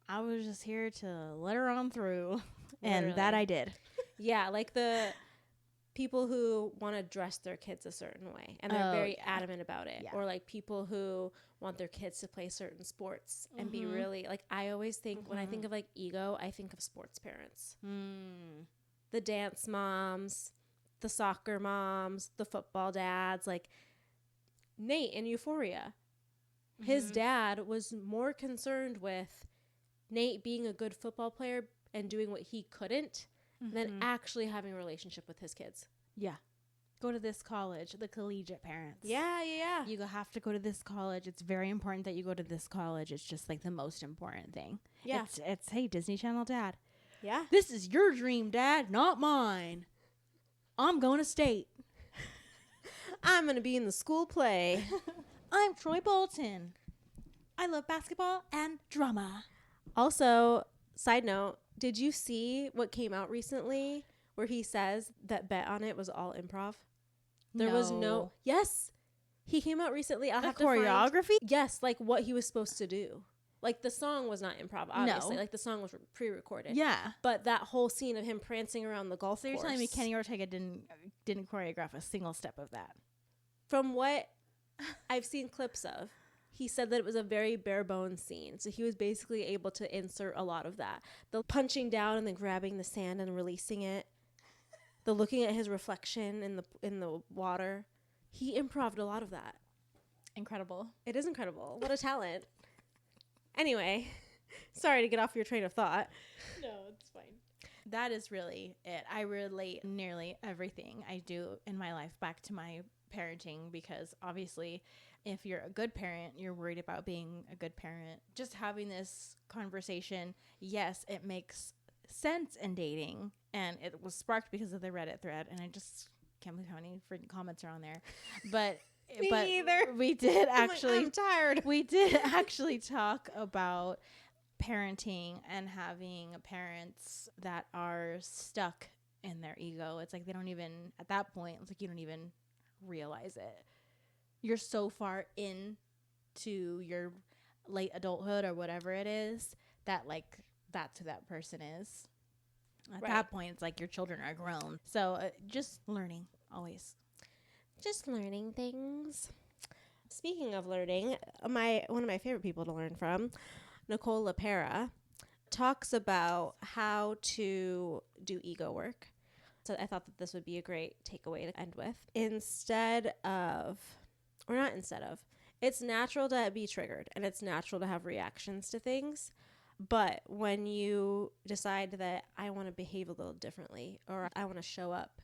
I was just here to let her on through. Literally. And that I did. Yeah, like the people who want to dress their kids a certain way and they're very adamant about it. Or like people who want their kids to play certain sports and be really like, I always think when I think of like ego, I think of sports parents. The dance moms, the soccer moms, the football dads. Like Nate in Euphoria, his dad was more concerned with Nate being a good football player and doing what he couldn't than actually having a relationship with his kids. Yeah. Go to this college, the collegiate parents. Yeah. You have to go to this college. It's very important that you go to this college. It's just like the most important thing. Yeah. It's hey, Disney Channel dad. Yeah. This is your dream, dad, not mine. I'm going to state. I'm going to be in the school play. I'm Troy Bolton. I love basketball and drama. Also, side note, did you see what came out recently where he says that Bet on It was all improv? There was no. Yes. He came out recently. I'll have to find choreography? Yes, like what he was supposed to do. Like the song was not improv, obviously. No. Like the song was pre-recorded. Yeah. But that whole scene of him prancing around the golf course. So you're telling me Kenny Ortega didn't choreograph a single step of that? From what I've seen clips of, he said that it was a very bare bones scene. So he was basically able to insert a lot of that. The punching down and then grabbing the sand and releasing it. The looking at his reflection in the water. He improv'd a lot of that. Incredible. It is incredible. What a talent. Anyway, sorry to get off your train of thought. No, it's fine. That is really it. I relate nearly everything I do in my life back to my parenting, because obviously if you're a good parent, you're worried about being a good parent. Just having this conversation, yes, it makes sense in dating, and it was sparked because of the Reddit thread, and I just can't believe how many freaking comments are on there. But either. We did actually I'm tired. We did actually talk about parenting and having parents that are stuck in their ego. It's like they don't even, at that point, it's like you don't even realize it. You're so far into your late adulthood or whatever it is that like that's who that person is. At that point, it's like your children are grown. So just learning always. Just learning things. Speaking of learning, one of my favorite people to learn from, Nicole LaPera, talks about how to do ego work. So I thought that this would be a great takeaway to end with. It's natural to be triggered and it's natural to have reactions to things. But when you decide that I want to behave a little differently or I want to show up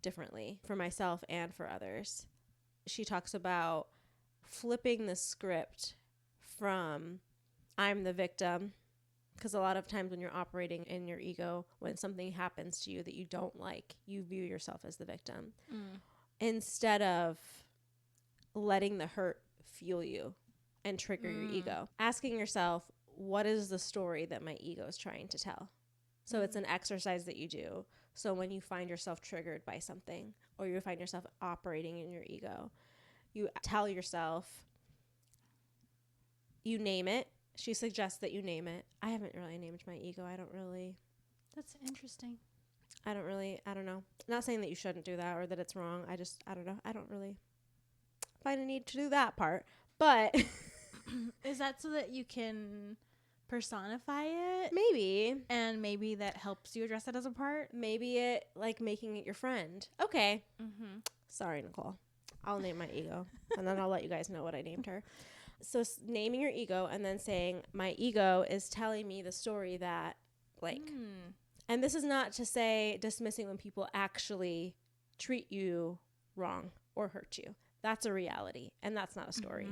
differently for myself and for others, she talks about flipping the script from I'm the victim, because a lot of times when you're operating in your ego, when something happens to you that you don't like, you view yourself as the victim. Instead of letting the hurt fuel you and trigger your ego. Asking yourself, what is the story that my ego is trying to tell? So it's an exercise that you do. So when you find yourself triggered by something or you find yourself operating in your ego, you tell yourself, you name it. She suggests that you name it. I haven't really named my ego. That's interesting. I don't know. Not saying that you shouldn't do that or that it's wrong. I don't know. I don't really find a need to do that part. But is that so that you can personify it? Maybe. And maybe that helps you address it as a part? Maybe it, like, making it your friend. Okay. Mm-hmm. Sorry, Nicole. I'll name my ego. And then I'll let you guys know what I named her. So naming your ego and then saying, my ego is telling me the story that blank. And this is not to say dismissing when people actually treat you wrong or hurt you. That's a reality, and that's not a story.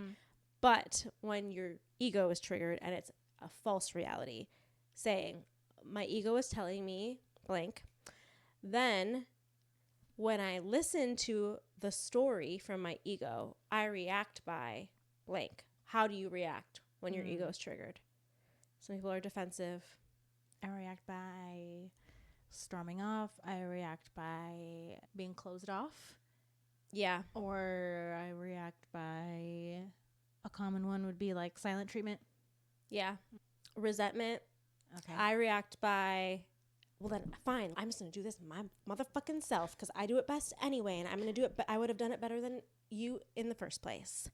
But when your ego is triggered and it's a false reality, saying, my ego is telling me blank, then when I listen to the story from my ego, I react by blank. How do you react when your ego is triggered? Some people are defensive. I react by storming off. I react by being closed off. Yeah. Or I react by, a common one would be like silent treatment. Yeah. Resentment. Okay. I react by, well then fine, I'm just going to do this my motherfucking self because I do it best anyway and I'm going to do it, but I would have done it better than you in the first place.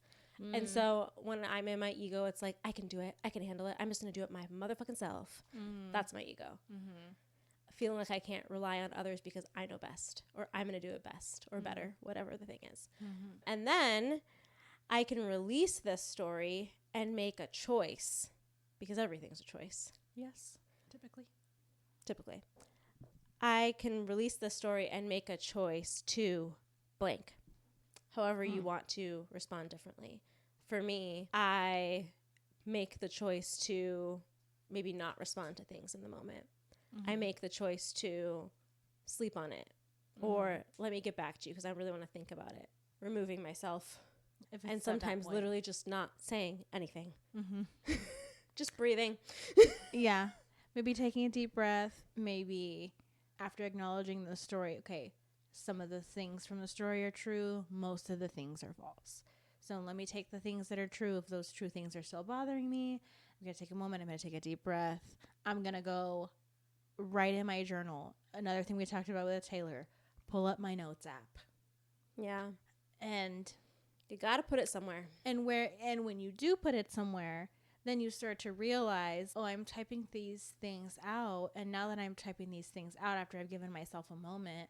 And so when I'm in my ego, it's like, I can do it. I can handle it. I'm just going to do it my motherfucking self. That's my ego. Feeling like I can't rely on others because I know best or I'm going to do it best or better, whatever the thing is. And then I can release this story and make a choice because everything's a choice. Yes, typically. I can release this story and make a choice to blank. However you want to respond differently. For me, I make the choice to maybe not respond to things in the moment. I make the choice to sleep on it or let me get back to you because I really want to think about it. Removing myself and sometimes literally just not saying anything. Just breathing. Yeah. Maybe taking a deep breath. Maybe after acknowledging the story, okay, some of the things from the story are true. Most of the things are false. So let me take the things that are true. If those true things are still bothering me, I'm going to take a moment. I'm going to take a deep breath. I'm going to go write in my journal. Another thing we talked about with Taylor, pull up my notes app. Yeah. And you got to put it somewhere. And when you do put it somewhere, then you start to realize, oh, I'm typing these things out. And now that I'm typing these things out after I've given myself a moment,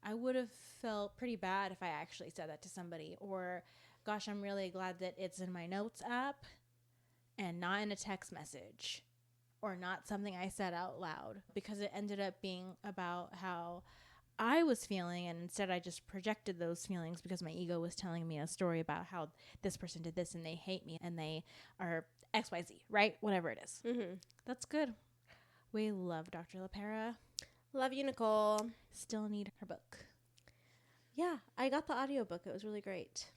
I would have felt pretty bad if I actually said that to somebody. Or, gosh, I'm really glad that it's in my notes app and not in a text message or not something I said out loud, because it ended up being about how I was feeling. And instead I just projected those feelings because my ego was telling me a story about how this person did this and they hate me and they are XYZ, right? Whatever it is. That's good. We love Dr. LaPera. Love you, Nicole. Still need her book. Yeah, I got the audiobook. It was really great.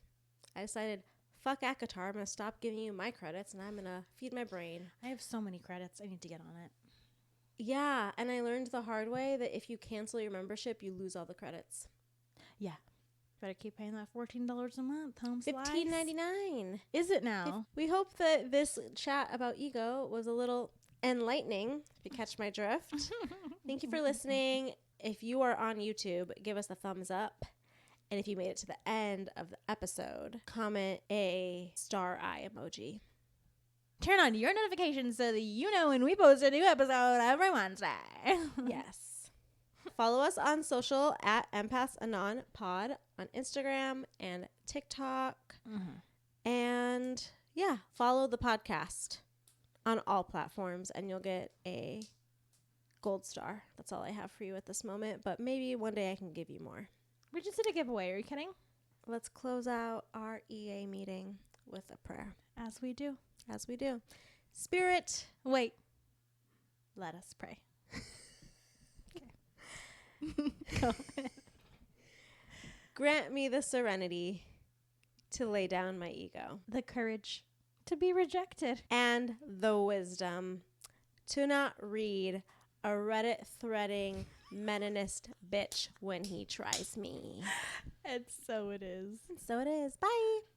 I decided, fuck ACOTAR. I'm going to stop giving you my credits and I'm going to feed my brain. I have so many credits. I need to get on it. Yeah, and I learned the hard way that if you cancel your membership, you lose all the credits. Yeah. Better keep paying that $14 a month. Home slice. $15.99. Is it now? We hope that this chat about ego was a little enlightening, if you catch my drift. Thank you for listening. If you are on YouTube, give us a thumbs up. And if you made it to the end of the episode, comment a star eye emoji. Turn on your notifications so that you know when we post a new episode every Wednesday. Yes. Follow us on social at EmpathsAnonPod on Instagram and TikTok. And yeah, follow the podcast on all platforms and you'll get a gold star. That's all I have for you at this moment, but maybe one day I can give you more. We just did a giveaway. Are you kidding? Let's close out our EA meeting with a prayer. As we do. As we do. Spirit. Wait. Let us pray. Okay. Go ahead. Grant me the serenity to lay down my ego. The courage to be rejected. And the wisdom to not read a Reddit threading Meninist bitch when he tries me. And so it is. So it is. Bye.